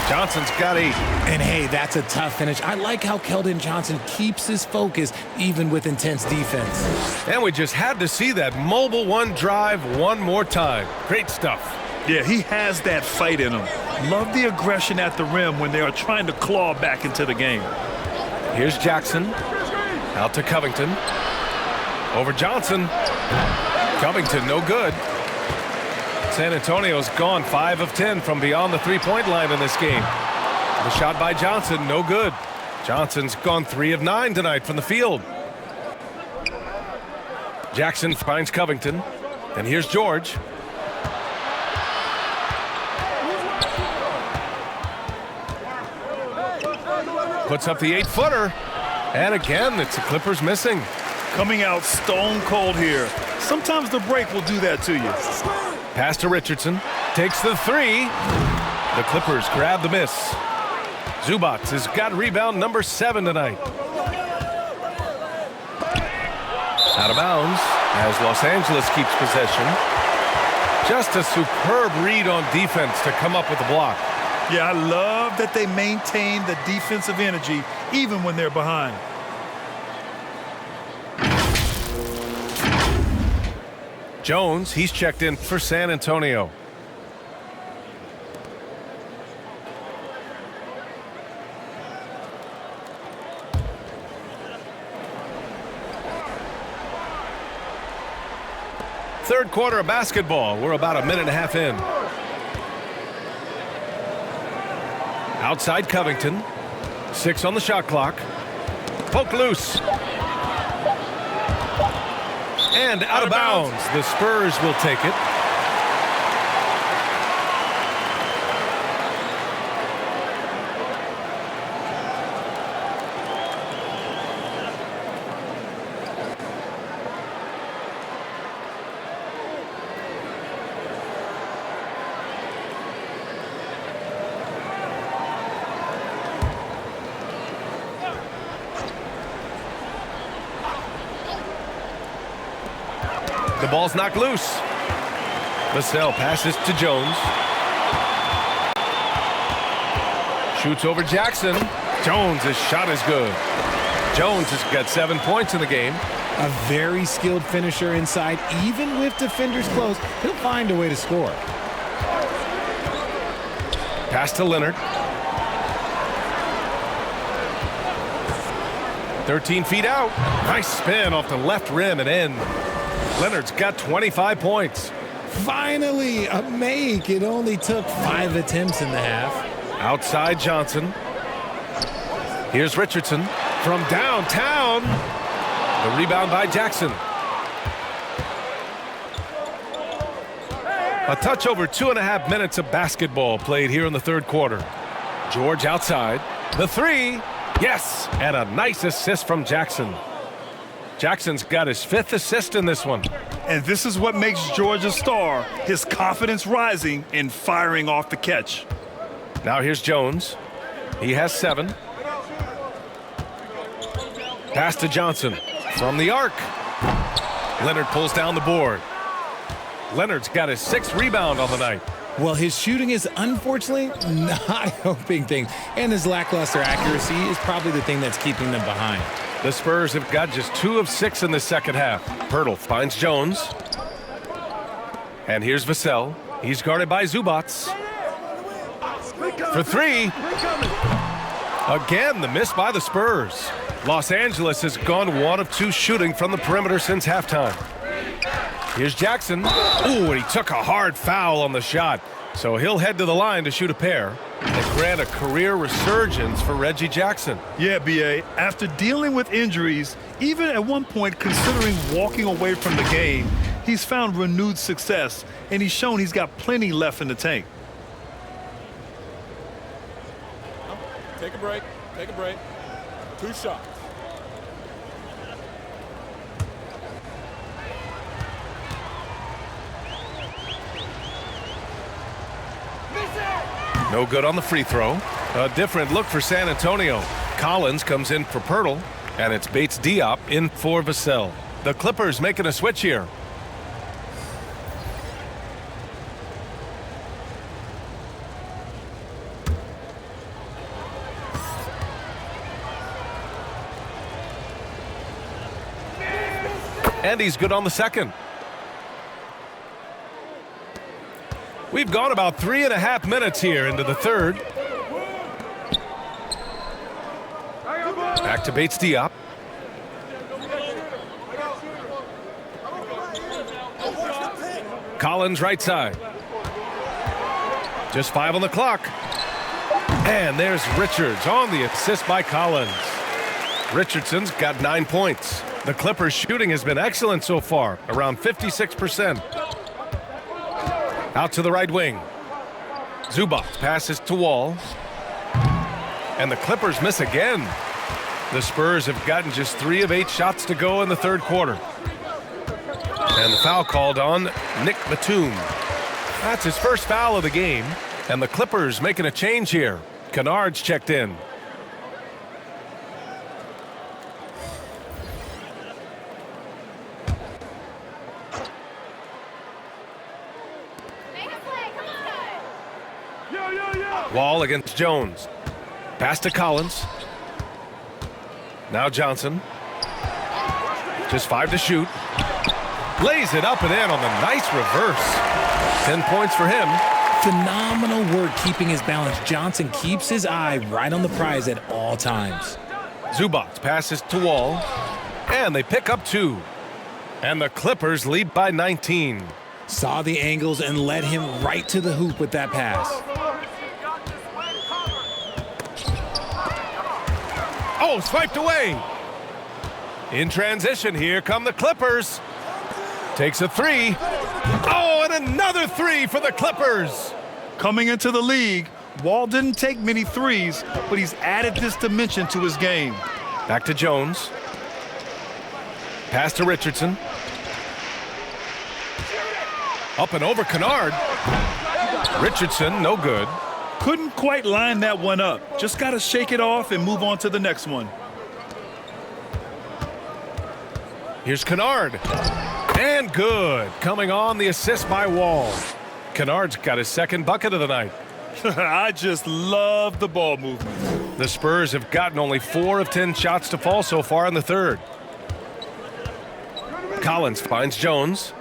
Speaker 2: Johnson's got 8.
Speaker 1: And hey, that's a tough finish. I like how Keldon Johnson keeps his focus even with intense defense.
Speaker 2: And we just had to see that mobile one drive one more time. Great stuff.
Speaker 3: Yeah, he has that fight in him. Love the aggression at the rim when they are trying to claw back into the game.
Speaker 2: Here's Jackson. Out to Covington. Over Johnson. Covington, no good. San Antonio's gone 5 of 10 from beyond the three-point line in this game. The shot by Johnson, no good. Johnson's gone 3 of 9 tonight from the field. Jackson finds Covington. And here's George. Puts up the 8-footer. And again, it's the Clippers missing.
Speaker 3: Coming out stone cold here. Sometimes the break will do that to you.
Speaker 2: Pass to Richardson. Takes the 3. The Clippers grab the miss. Zubac has got rebound number 7 tonight. Out of bounds as Los Angeles keeps possession. Just a superb read on defense to come up with the block.
Speaker 3: Yeah, I love that they maintain the defensive energy even when they're behind.
Speaker 2: Jones, he's checked in for San Antonio. Third quarter of basketball. We're about a minute and a half in. Outside Covington. 6 on the shot clock. Poke loose. And out of bounds. The Spurs will take it. The ball's knocked loose. Vassell passes to Jones. Shoots over Jackson. Jones' shot is good. Jones has got 7 points in the game.
Speaker 1: A very skilled finisher inside. Even with defenders close, he'll find a way to score.
Speaker 2: Pass to Leonard. 13 feet out. Nice spin off the left rim and in. Leonard's got 25 points.
Speaker 1: Finally, a make. It only took 5 attempts in the half.
Speaker 2: Outside Johnson. Here's Richardson from downtown. The rebound by Jackson. A touch over 2.5 minutes of basketball played here in the third quarter. George outside. The 3. Yes, and a nice assist from Jackson. Jackson's got his 5th assist in this one.
Speaker 3: And this is what makes George a star, his confidence rising and firing off the catch.
Speaker 2: Now here's Jones. He has 7. Pass to Johnson from the arc. Leonard pulls down the board. Leonard's got his 6th rebound on the night.
Speaker 1: Well, his shooting is unfortunately not helping things, and his lackluster accuracy is probably the thing that's keeping them behind.
Speaker 2: The Spurs have got just 2 of 6 in the second half. Pirtle finds Jones. And here's Vassell. He's guarded by Zubac. For 3. Again, the miss by the Spurs. Los Angeles has gone 1 of 2 shooting from the perimeter since halftime. Here's Jackson. Ooh, and he took a hard foul on the shot. So he'll head to the line to shoot a pair and grant a career resurgence for Reggie Jackson.
Speaker 3: Yeah, B.A., after dealing with injuries, even at one point considering walking away from the game, he's found renewed success, and he's shown he's got plenty left in the tank.
Speaker 7: Take a break. Take a break. 2 shots.
Speaker 2: No good on the free throw. A different look for San Antonio. Collins comes in for Pirtle, and it's Bates Diop in for Vassell. The Clippers making a switch here. And he's good on the second. We've gone about 3.5 minutes here into the third. Back to Bates Diop. Collins right side. Just 5 on the clock. And there's Richards on the assist by Collins. Richardson's got 9 points. The Clippers' shooting has been excellent so far, around 56%. Out to the right wing. Zubac passes to Wall. And the Clippers miss again. The Spurs have gotten just 3 of 8 shots to go in the third quarter. And the foul called on Nick Batum. That's his first foul of the game. And the Clippers making a change here. Kennard's checked in. Wall against Jones. Pass to Collins. Now Johnson. Just 5 to shoot. Lays it up and in on the nice reverse. 10 points for him.
Speaker 1: Phenomenal work keeping his balance. Johnson keeps his eye right on the prize at all times.
Speaker 2: Zubac passes to Wall. And they pick up 2. And the Clippers lead by 19.
Speaker 1: Saw the angles and led him right to the hoop with that pass.
Speaker 2: Oh, swiped away. In transition, here come the Clippers. Takes a 3. Oh, and another 3 for the Clippers.
Speaker 3: Coming into the league, Wall didn't take many threes, but he's added this dimension to his game.
Speaker 2: Back to Jones. Pass to Richardson. Up and over Kennard. Richardson, no good.
Speaker 3: Couldn't quite line that one up. Just got to shake it off and move on to the next one.
Speaker 2: Here's Kennard. And good. Coming on the assist by Wall. Kennard's got his second bucket of the night.
Speaker 3: I just love the ball movement.
Speaker 2: The Spurs have gotten only 4 of 10 shots to fall so far in the third. Collins finds Jones.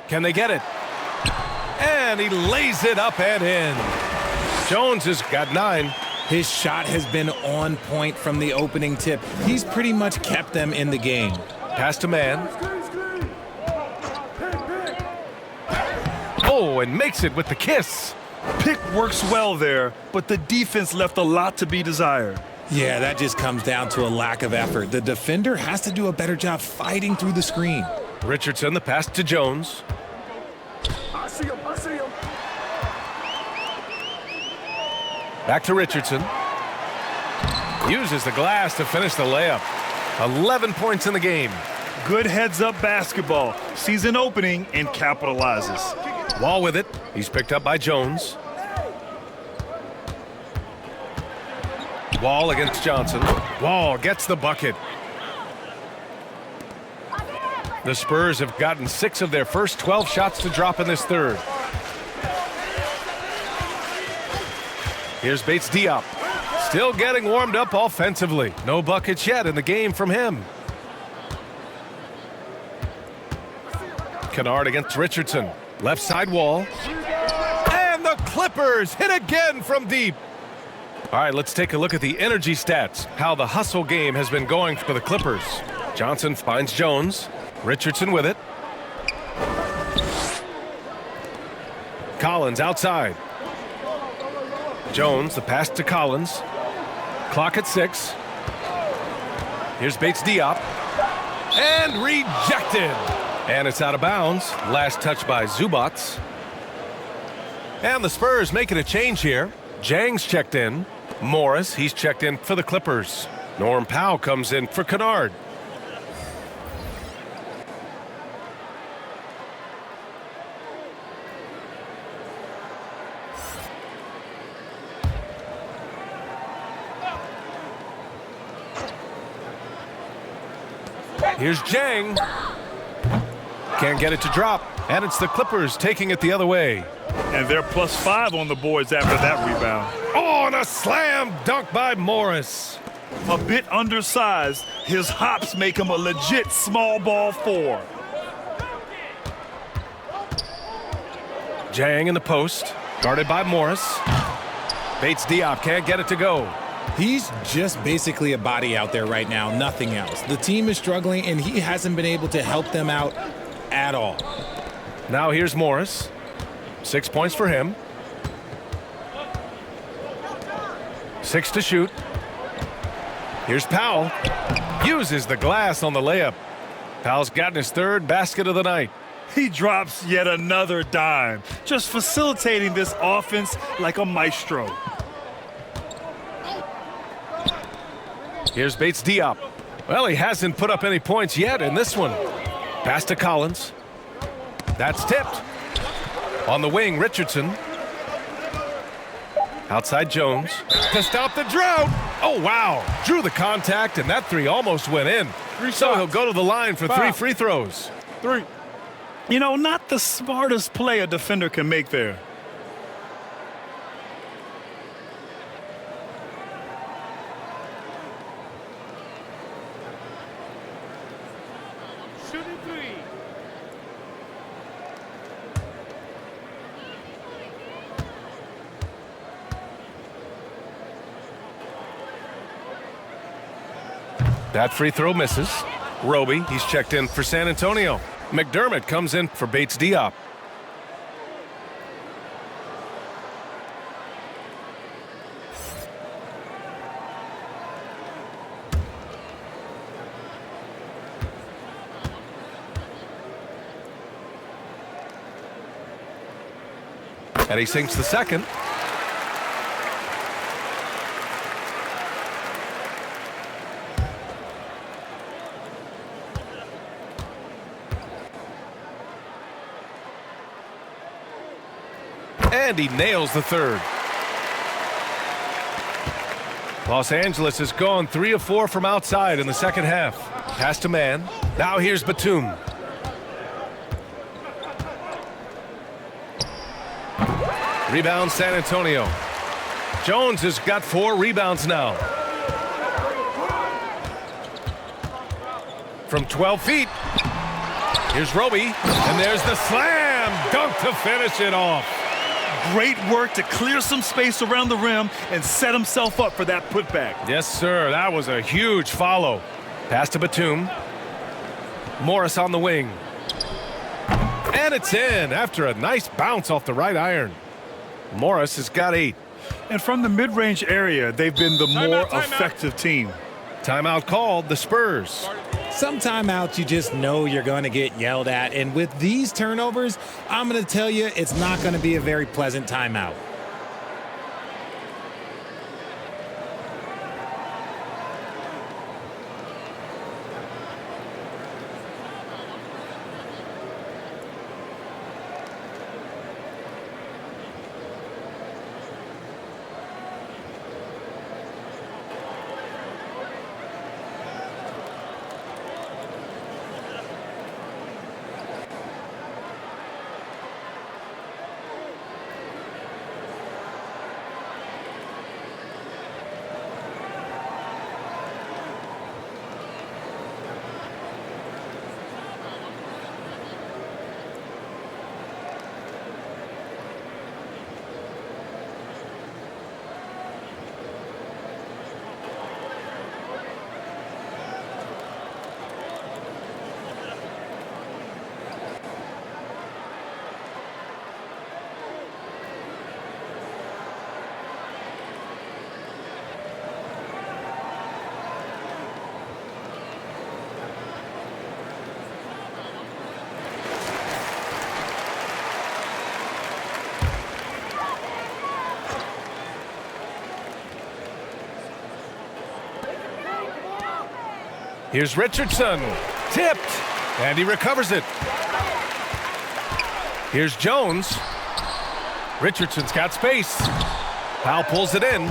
Speaker 2: Can they get it? And he lays it up and in. Jones has got 9.
Speaker 1: His shot has been on point from the opening tip. He's pretty much kept them in the game.
Speaker 2: Pass to Man. Oh, and makes it with the kiss.
Speaker 3: Pick works well there, but the defense left a lot to be desired.
Speaker 1: Yeah, that just comes down to a lack of effort. The defender has to do a better job fighting through the screen.
Speaker 2: Richardson, the pass to Jones.
Speaker 7: I see him.
Speaker 2: Back to Richardson. Uses the glass to finish the layup. 11 points in the game.
Speaker 3: Good heads-up basketball. Sees an opening and capitalizes.
Speaker 2: Wall with it. He's picked up by Jones. Wall against Johnson. Wall gets the bucket. The Spurs have gotten 6 of their first 12 shots to drop in this third. Here's Bates Diop. Still getting warmed up offensively. No buckets yet in the game from him. Kennard against Richardson. Left side Wall. And the Clippers hit again from deep. All right, let's take a look at the energy stats. How the hustle game has been going for the Clippers. Johnson finds Jones. Richardson with it. Collins outside. Jones, the pass to Collins. Clock at 6. Here's Bates Diop. And rejected. And it's out of bounds. Last touch by Zubac. And the Spurs making a change here. Jang's checked in. Morris, he's checked in for the Clippers. Norm Powell comes in for Kennard. Here's Jang. Can't get it to drop. And it's the Clippers taking it the other way.
Speaker 3: And they're +5 on the boards after that rebound.
Speaker 2: Oh, and a slam dunk by Morris.
Speaker 3: A bit undersized, his hops make him a legit small ball 4.
Speaker 2: Jang in the post, guarded by Morris. Bates Diop can't get it to go.
Speaker 1: He's just basically a body out there right now, nothing else. The team is struggling, and he hasn't been able to help them out at all.
Speaker 2: Now here's Morris. 6 points for him. 6 to shoot. Here's Powell. Uses the glass on the layup. Powell's gotten his 3rd basket of the night.
Speaker 3: He drops yet another dime, just facilitating this offense like a maestro.
Speaker 2: Here's Bates Diop. Well, he hasn't put up any points yet in this one. Pass to Collins. That's tipped. On the wing, Richardson. Outside Jones to stop the drought. Oh, wow. Drew the contact, and that 3 almost went in. So he'll go to the line for 3 free throws.
Speaker 7: 3.
Speaker 3: You know, not the smartest play a defender can make there.
Speaker 9: Shooting 3.
Speaker 2: That free throw misses. Roby, he's checked in for San Antonio. McDermott comes in for Bates Diop. And he sinks the second. And he nails the 3rd. Los Angeles has gone 3 of 4 from outside in the second half. Pass to man. Now here's Batum. Rebound San Antonio. Jones has got 4 rebounds now. From 12 feet. Here's Roby. And there's the slam dunk to finish it off.
Speaker 3: Great work to clear some space around the rim and set himself up for that putback.
Speaker 2: Yes, sir. That was a huge follow. Pass to Batum. Morris on the wing. And it's in after a nice bounce off the right iron. Morris has got 8.
Speaker 3: And from the mid-range area, they've been the more effective team.
Speaker 2: Timeout called, the Spurs.
Speaker 1: Some timeouts you just know you're going to get yelled at, and with these turnovers, I'm going to tell you it's not going to be a very pleasant timeout.
Speaker 2: Here's Richardson. Tipped. And he recovers it. Here's Jones. Richardson's got space. Powell pulls it in.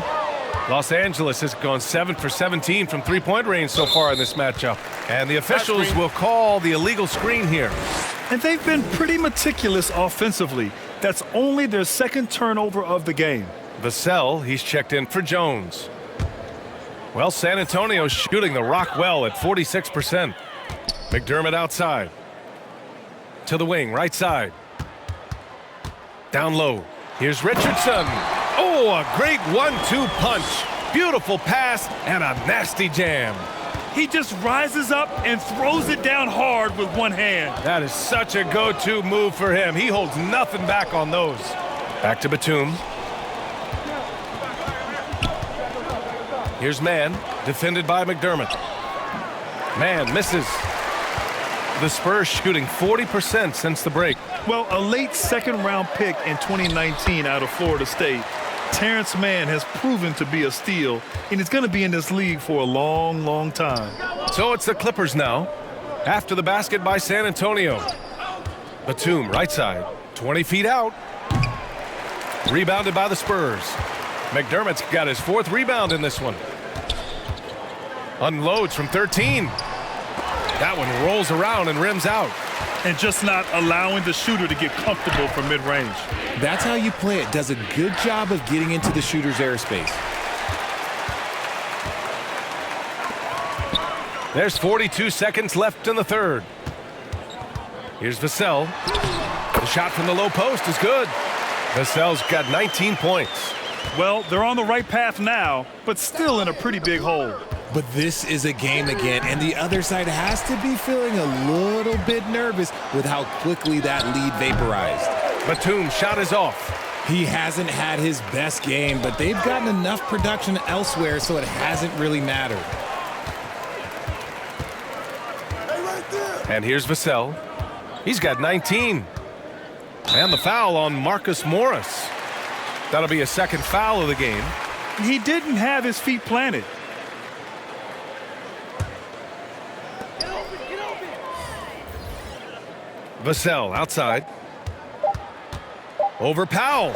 Speaker 2: Los Angeles has gone 7 for 17 from three-point range so far in this matchup. And the officials will call the illegal screen here.
Speaker 3: And they've been pretty meticulous offensively. That's only their second turnover of the game.
Speaker 2: Vassell, he's checked in for Jones. Well, San Antonio's shooting the rock well at 46%. McDermott outside. To the wing, right side. Down low. Here's Richardson. Oh, a great 1-2 punch. Beautiful pass and a nasty jam.
Speaker 3: He just rises up and throws it down hard with one hand.
Speaker 2: That is such a go-to move for him. He holds nothing back on those. Back to Batum. Here's Mann, defended by McDermott. Mann misses. The Spurs shooting 40% since the break.
Speaker 3: Well, a late second-round pick in 2019 out of Florida State, Terrence Mann has proven to be a steal, and he's going to be in this league for a long, long time.
Speaker 2: So it's the Clippers now, after the basket by San Antonio. Batum, right side, 20 feet out. Rebounded by the Spurs. McDermott's got his 4th rebound in this one. Unloads from 13. That one rolls around and rims out.
Speaker 3: And just not allowing the shooter to get comfortable from mid-range.
Speaker 1: That's how you play it. Does a good job of getting into the shooter's airspace.
Speaker 2: There's 42 seconds left in the third. Here's Vassell. The shot from the low post is good. Vassell's got 19 points.
Speaker 3: Well, they're on the right path now, but still in a pretty big hole.
Speaker 1: But this is a game again, and the other side has to be feeling a little bit nervous with how quickly that lead vaporized.
Speaker 2: Batum's shot is off.
Speaker 1: He hasn't had his best game, but they've gotten enough production elsewhere, so it hasn't really mattered.
Speaker 2: And here's Vassell. He's got 19. And the foul on Marcus Morris. That'll be a second foul of the game.
Speaker 3: He didn't have his feet planted.
Speaker 2: Vassell outside. Over Powell.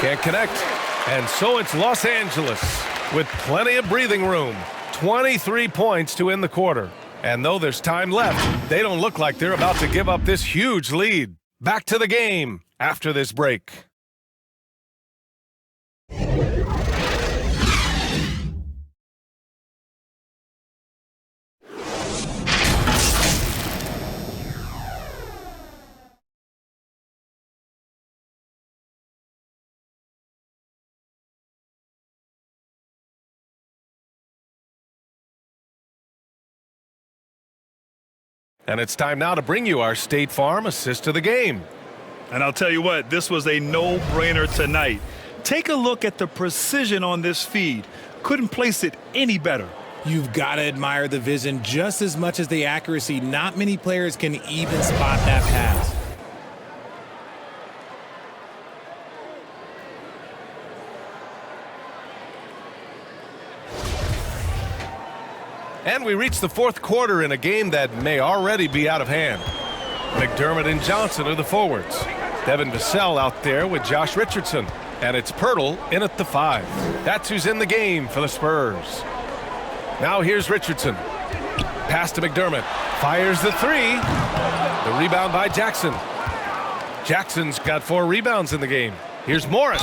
Speaker 2: Can't connect. And so it's Los Angeles with plenty of breathing room. 23 points to end the quarter. And though there's time left, they don't look like they're about to give up this huge lead. Back to the game after this break. And it's time now to bring you our State Farm assist of the game.
Speaker 3: And I'll tell you what, this was a no-brainer tonight. Take a look at the precision on this feed. Couldn't place it any better.
Speaker 1: You've got to admire the vision just as much as the accuracy. Not many players can even spot that pass.
Speaker 2: And we reach the fourth quarter in a game that may already be out of hand. McDermott and Johnson are the forwards. Devin Vassell out there with Josh Richardson. And it's Pirtle in at the 5. That's who's in the game for the Spurs. Now here's Richardson. Pass to McDermott. Fires the 3. The rebound by Jackson. Jackson's got 4 rebounds in the game. Here's Morris.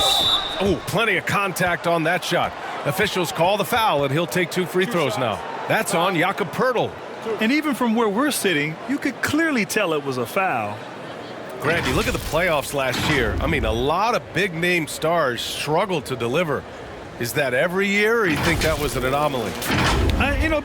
Speaker 2: Oh, plenty of contact on that shot. Officials call the foul, and he'll take 2 free throws now. That's on Jakob Pirtle.
Speaker 3: And even from where we're sitting, you could clearly tell it was a foul.
Speaker 2: Grant, you look at the playoffs last year. I mean, a lot of big-name stars struggled to deliver. Is that every year, or you think that was an anomaly?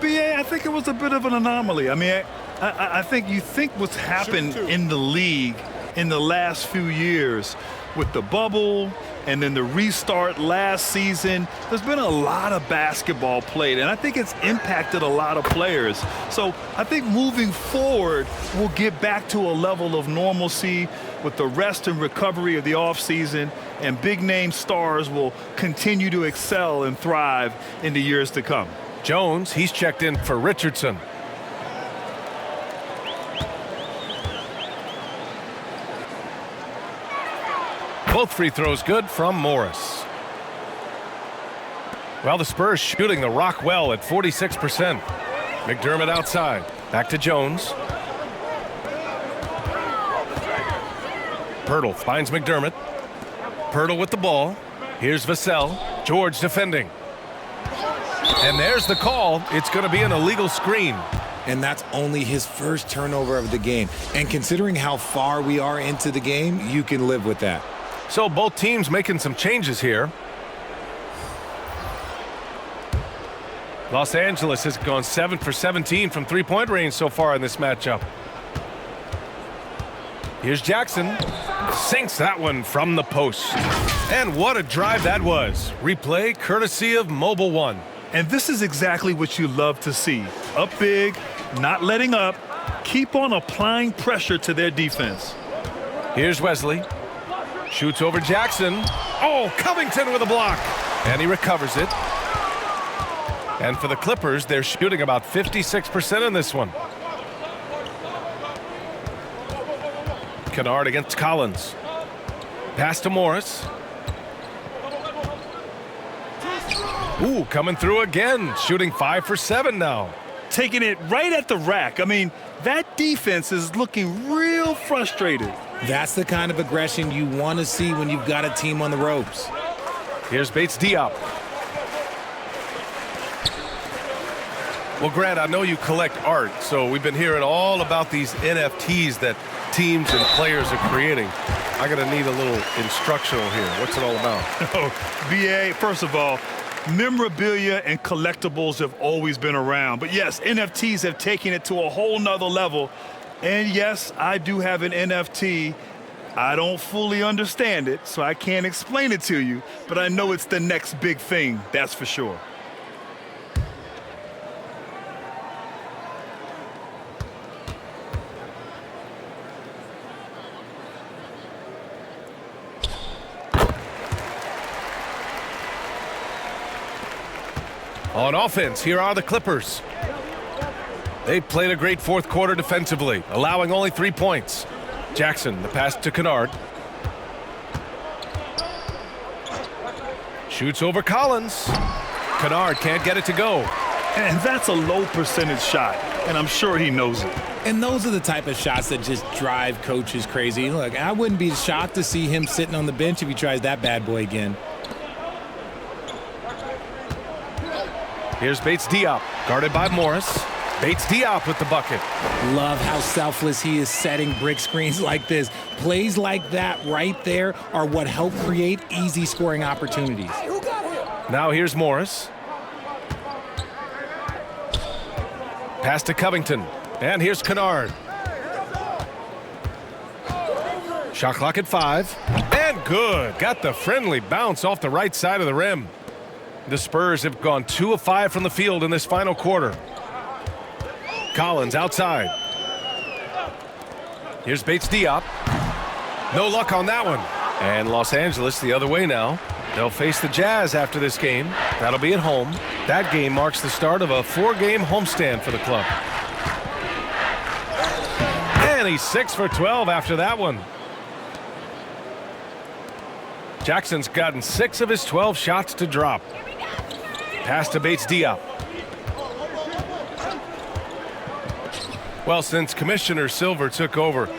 Speaker 3: B.A., I think it was a bit of an anomaly. I mean, I think you think what's happened in the league in the last few years with the bubble and then the restart last season, there's been a lot of basketball played, and I think it's impacted a lot of players. So I think moving forward, we'll get back to a level of normalcy with the rest and recovery of the offseason, and big-name stars will continue to excel and thrive in the years to come.
Speaker 2: Jones, he's checked in for Richardson. Both free throws good from Morris. Well, the Spurs shooting the rock well at 46%. McDermott outside. Back to Jones. Pirtle finds McDermott. Pirtle with the ball. Here's Vassell. George defending. And there's the call. It's going to be an illegal screen.
Speaker 1: And that's only his first turnover of the game. And considering how far we are into the game, you can live with that.
Speaker 2: So both teams making some changes here. Los Angeles has gone 7 for 17 from three-point range so far in this matchup. Here's Jackson. Sinks that one from the post. And what a drive that was. Replay courtesy of Mobile One.
Speaker 3: And this is exactly what you love to see. Up big, not letting up, keep on applying pressure to their defense.
Speaker 2: Here's Wesley. Shoots over Jackson. Oh, Covington with a block. And he recovers it. And for the Clippers, they're shooting about 56% in this one. Kennard against Collins. Pass to Morris. Ooh, coming through again. Shooting 5 for 7 now.
Speaker 3: Taking it right at the rack. I mean, that defense is looking real frustrated.
Speaker 1: That's the kind of aggression you want to see when you've got a team on the ropes.
Speaker 2: Here's Bates Diop. Well, Grant, I know you collect art, so we've been hearing all about these NFTs that teams and players are creating. I'm going to need a little instructional here. What's it all about?
Speaker 3: Oh, BA, first of all, memorabilia and collectibles have always been around. But yes, NFTs have taken it to a whole nother level. And yes, I do have an NFT. I don't fully understand it, so I can't explain it to you. But I know it's the next big thing, that's for sure.
Speaker 2: On offense, here are the Clippers. They've played a great fourth quarter defensively, allowing only 3 points. Jackson, the pass to Kennard. Shoots over Collins. Kennard can't get it to go.
Speaker 3: And that's a low percentage shot, and I'm sure he knows it.
Speaker 1: And those are the type of shots that just drive coaches crazy. Look, I wouldn't be shocked to see him sitting on the bench if he tries that bad boy again.
Speaker 2: Here's Bates Diop, guarded by Morris. Bates Diop with the bucket.
Speaker 1: Love how selfless he is setting brick screens like this. Plays like that right there are what help create easy scoring opportunities.
Speaker 2: Now here's Morris. Pass to Covington. And here's Kennard. Shot clock at 5. And good. Got the friendly bounce off the right side of the rim. The Spurs have gone 2 of 5 from the field in this final quarter. Collins outside. Here's Bates Diop. No luck on that one. And Los Angeles the other way now. They'll face the Jazz after this game. That'll be at home. That game marks the start of a 4-game homestand for the club. And he's 6 for 12 after that one. Jackson's gotten 6 of his 12 shots to drop. Pass to Bates Diop. Well, since Commissioner Silver took over,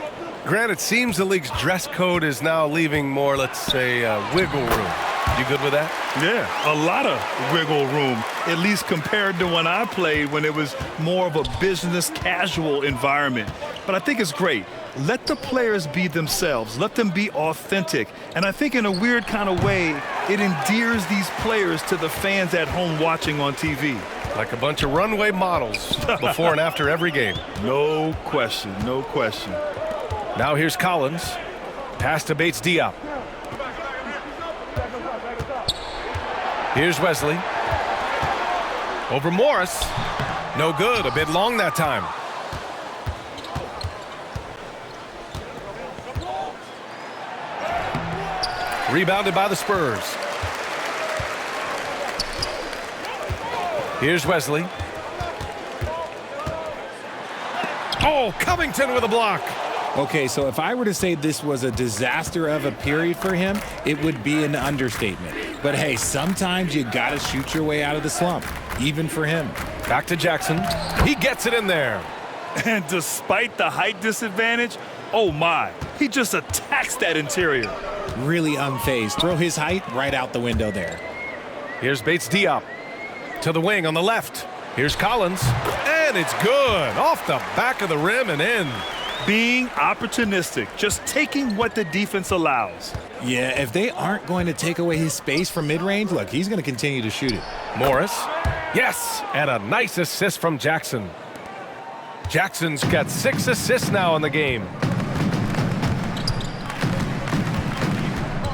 Speaker 2: Grant, it seems the league's dress code is now leaving more, let's say, wiggle room. You good with that?
Speaker 3: Yeah, a lot of wiggle room, at least compared to when I played when it was more of a business casual environment. But I think it's great. Let the players be themselves. Let them be authentic. And I think in a weird kind of way, it endears these players to the fans at home watching on TV.
Speaker 2: Like a bunch of runway models before and after every game.
Speaker 3: No question, no question.
Speaker 2: Now here's Collins. Pass to Bates Diop. Here's Wesley. Over Morris. No good. A bit long that time. Rebounded by the Spurs. Here's Wesley. Oh, Covington with a block.
Speaker 1: Okay, so if I were to say this was a disaster of a period for him, it would be an understatement. But hey, sometimes you got to shoot your way out of the slump, even for him.
Speaker 2: Back to Jackson. He gets it in there.
Speaker 3: And despite the height disadvantage, oh my, he just attacks that interior.
Speaker 1: Really unfazed. Throw his height right out the window there.
Speaker 2: Here's Bates Diop. To the wing on the left. Here's Collins. And it's good. Off the back of the rim and in.
Speaker 3: Being opportunistic, just taking what the defense allows.
Speaker 1: Yeah, if they aren't going to take away his space from mid-range, look, he's going to continue to shoot it.
Speaker 2: Morris. Yes, and a nice assist from Jackson. Jackson's got 6 assists now in the game.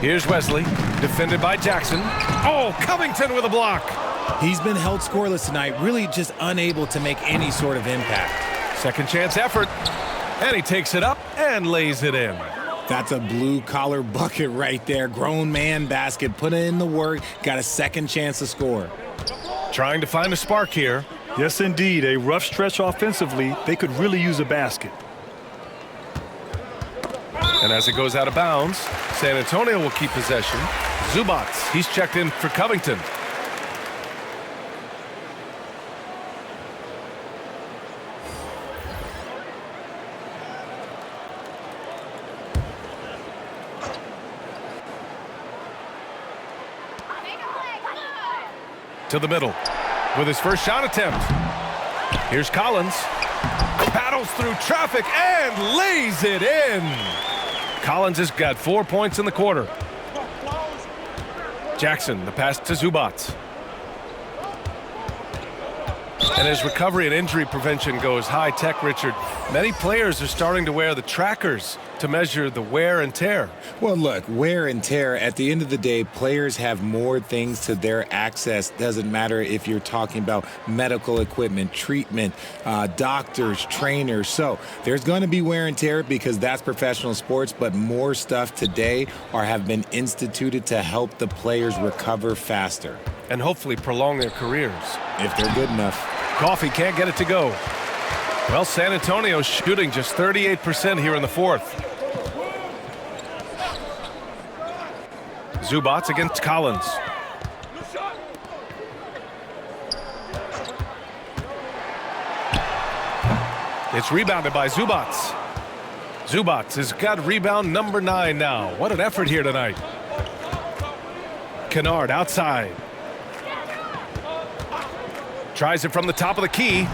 Speaker 2: Here's Wesley, defended by Jackson. Oh, Covington with a block.
Speaker 1: He's been held scoreless tonight, really just unable to make any sort of impact.
Speaker 2: Second chance effort, and he takes it up and lays it in.
Speaker 1: That's a blue-collar bucket right there. Grown man basket, put in the work, got a second chance to score.
Speaker 2: Trying to find a spark here.
Speaker 3: Yes, indeed, a rough stretch offensively. They could really use a basket.
Speaker 2: And as it goes out of bounds, San Antonio will keep possession. Zubac, he's checked in for Covington. To the middle with his first shot attempt. Here's Collins. Paddles through traffic and lays it in. Collins has got 4 points in the quarter. Jackson, the pass to Zubac. And as recovery and injury prevention goes high-tech, Richard, many players are starting to wear the trackers to measure the wear and tear.
Speaker 1: Well, look, wear and tear, at the end of the day, players have more things to their access. Doesn't matter if you're talking about medical equipment, treatment, doctors, trainers. So there's going to be wear and tear because that's professional sports, but more stuff today have been instituted to help the players recover faster.
Speaker 2: And hopefully prolong their careers.
Speaker 1: If they're good enough.
Speaker 2: Coffey can't get it to go. Well, San Antonio's shooting just 38% here in the fourth. Zubac against Collins. It's rebounded by Zubac. Zubac has got rebound number 9 now. What an effort here tonight. Kennard outside. Tries it from the top of the key.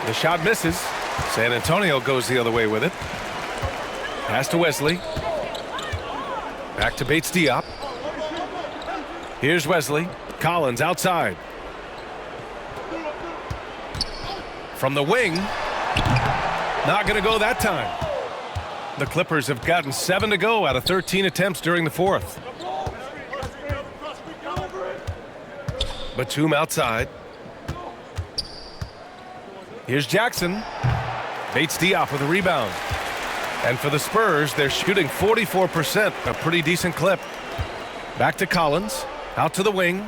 Speaker 2: The shot misses. San Antonio goes the other way with it. Pass to Wesley. Back to Bates-Diop. Here's Wesley. Collins outside. From the wing. Not going to go that time. The Clippers have gotten 7 to go out of 13 attempts during the fourth. Batum outside. Here's Jackson. Bates-Diop with a rebound. And for the Spurs, they're shooting 44%, a pretty decent clip. Back to Collins. Out to the wing.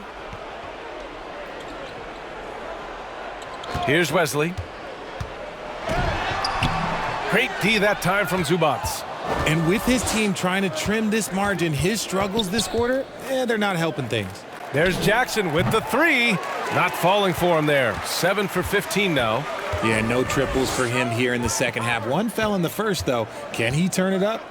Speaker 2: Here's Wesley. Great D that time from Zubac.
Speaker 1: And with his team trying to trim this margin, his struggles this quarter, they're not helping things.
Speaker 2: There's Jackson with the 3. Not falling for him there. 7 for 15 now.
Speaker 1: Yeah, no triples for him here in the second half. One fell in the first, though. Can he turn it up?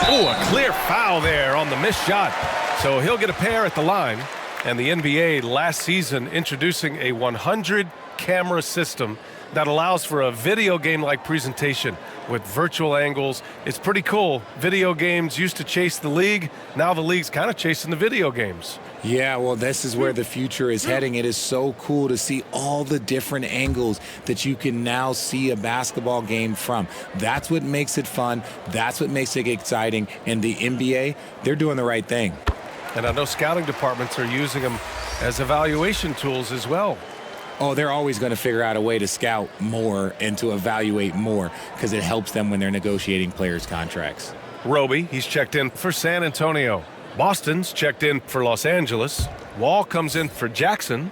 Speaker 2: Oh, a clear foul there on the missed shot. So he'll get a pair at the line. And the NBA last season introducing a 100-camera system that allows for a video game-like presentation with virtual angles. It's pretty cool. Video games used to chase the league. Now the league's kind of chasing the video games.
Speaker 1: Yeah, well, this is where the future is heading. It is so cool to see all the different angles that you can now see a basketball game from. That's what makes it fun. That's what makes it exciting. And the NBA, they're doing the right thing.
Speaker 2: And I know scouting departments are using them as evaluation tools as well.
Speaker 1: Oh, they're always going to figure out a way to scout more and to evaluate more because it helps them when they're negotiating players' contracts.
Speaker 2: Roby, he's checked in for San Antonio. Boston's checked in for Los Angeles. Wall comes in for Jackson.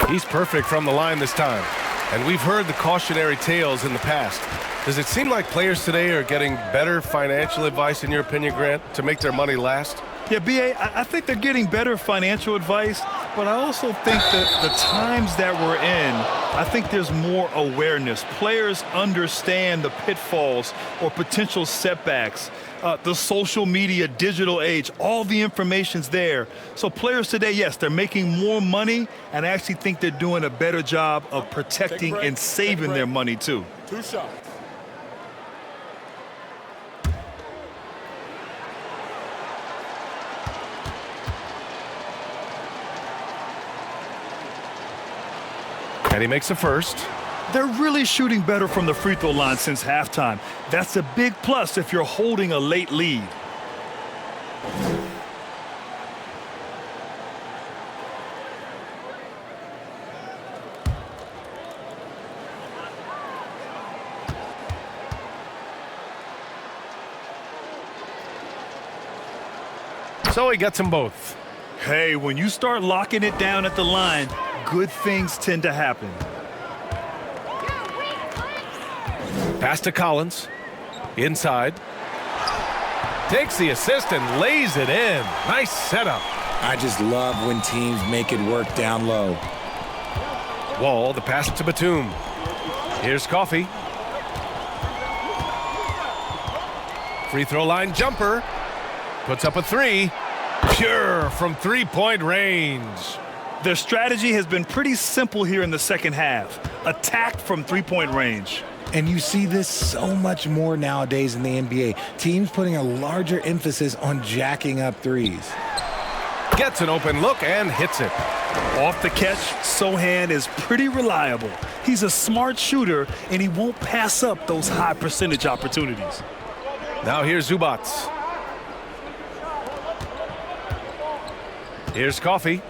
Speaker 2: He's perfect from the line this time. And we've heard the cautionary tales in the past. Does it seem like players today are getting better financial advice, in your opinion, Grant, to make their money last?
Speaker 3: Yeah, B.A., I think they're getting better financial advice, but I also think that the times that we're in, I think there's more awareness. Players understand the pitfalls or potential setbacks. The social media, digital age, all the information's there. So players today, yes, they're making more money, and I actually think they're doing a better job of protecting and saving their money too.
Speaker 7: 2 shots.
Speaker 2: And he makes the first.
Speaker 3: They're really shooting better from the free throw line since halftime. That's a big plus if you're holding a late lead.
Speaker 2: So he gets them both.
Speaker 3: Hey, when you start locking it down at the line, good things tend to happen.
Speaker 2: Pass to Collins. Inside. Takes the assist and lays it in. Nice setup.
Speaker 1: I just love when teams make it work down low.
Speaker 2: Wall, the pass to Batum. Here's Coffey. Free throw line jumper. Puts up a 3. Pure from three-point range.
Speaker 3: Their strategy has been pretty simple here in the second half. Attack from three-point range.
Speaker 1: And you see this so much more nowadays in the NBA. Teams putting a larger emphasis on jacking up threes.
Speaker 2: Gets an open look and hits it.
Speaker 3: Off the catch, Sohan is pretty reliable. He's a smart shooter, and he won't pass up those high percentage opportunities.
Speaker 2: Now here's Zubac. Here's Coffey.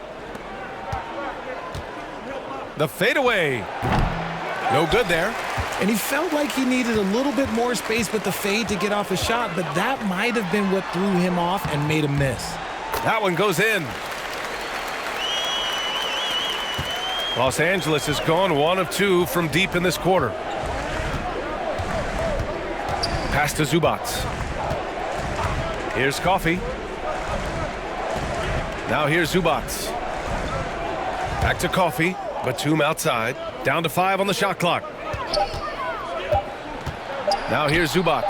Speaker 2: The fadeaway. No good there.
Speaker 1: And he felt like he needed a little bit more space with the fade to get off a shot, but that might have been what threw him off and made him miss.
Speaker 2: That one goes in. Los Angeles has gone 1 of 2 from deep in this quarter. Pass to Zubac. Here's Coffey. Now here's Zubac. Back to Coffey. Batum outside. Down to 5 on the shot clock. Now here's Zubac.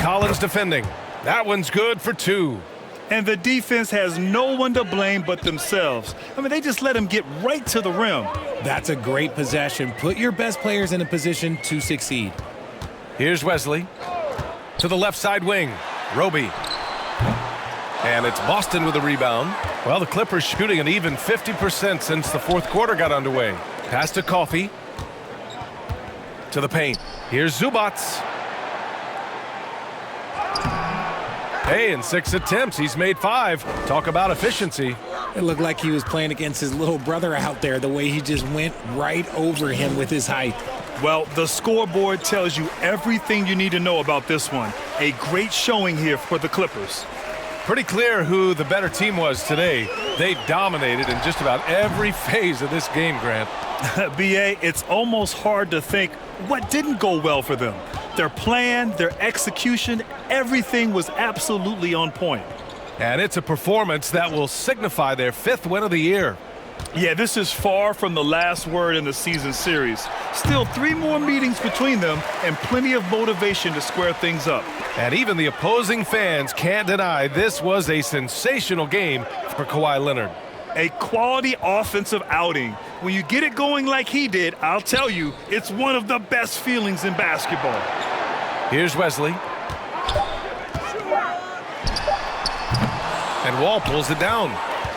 Speaker 2: Collins defending. That one's good for 2.
Speaker 3: And the defense has no one to blame but themselves. I mean, they just let him get right to the rim.
Speaker 1: That's a great possession. Put your best players in a position to succeed.
Speaker 2: Here's Wesley. To the left side wing. Roby. And it's Boston with the rebound. Well, the Clippers shooting an even 50% since the fourth quarter got underway. Pass to Coffey. To the paint. Here's Zubac. Hey, in 6 attempts, he's made 5. Talk about efficiency.
Speaker 1: It looked like he was playing against his little brother out there, the way he just went right over him with his height.
Speaker 3: Well, the scoreboard tells you everything you need to know about this one. A great showing here for the Clippers.
Speaker 2: Pretty clear who the better team was today. They dominated in just about every phase of this game, Grant.
Speaker 3: B.A., it's almost hard to think what didn't go well for them. Their plan, their execution, everything was absolutely on point.
Speaker 2: And it's a performance that will signify their 5th win of the year.
Speaker 3: Yeah, this is far from the last word in the season series. Still 3 more meetings between them and plenty of motivation to square things up.
Speaker 2: And even the opposing fans can't deny this was a sensational game for Kawhi Leonard.
Speaker 3: A quality offensive outing. When you get it going like he did, I'll tell you, it's one of the best feelings in basketball.
Speaker 2: Here's Wesley. And Wall pulls it down.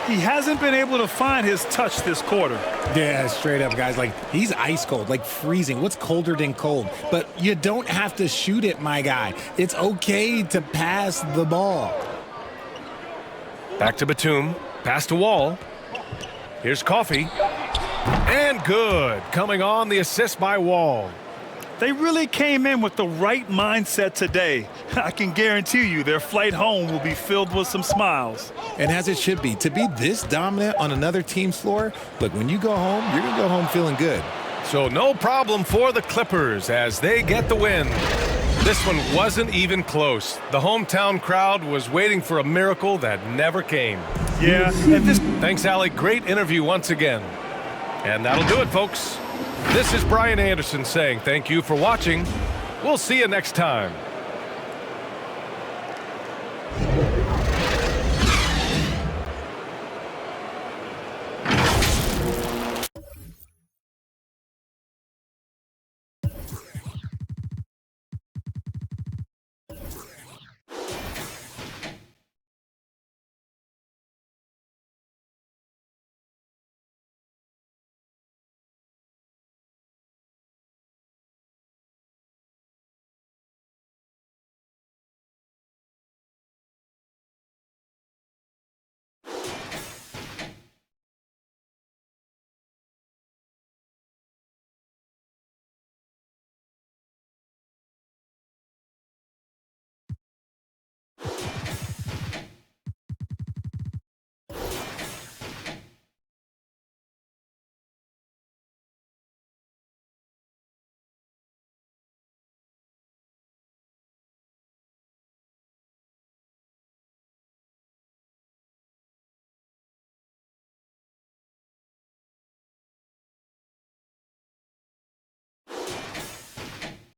Speaker 3: He hasn't been able to find his touch this quarter.
Speaker 1: Yeah, straight up, guys. Like, he's ice cold, like freezing. What's colder than cold? But you don't have to shoot it, my guy. It's okay to pass the ball.
Speaker 2: Back to Batum. Pass to Wall. Here's Coffey. And good. Coming on the assist by Wall.
Speaker 3: They really came in with the right mindset today. I can guarantee you their flight home will be filled with some smiles.
Speaker 1: And as it should be. To be this dominant on another team's floor, look, when you go home, you're going to go home feeling good.
Speaker 2: So no problem for the Clippers as they get the win. This one wasn't even close. The hometown crowd was waiting for a miracle that never came.
Speaker 3: Yeah, and this...
Speaker 2: Thanks, Allie. Great interview once again. And that'll do it, folks. This is Brian Anderson saying thank you for watching. We'll see you next time.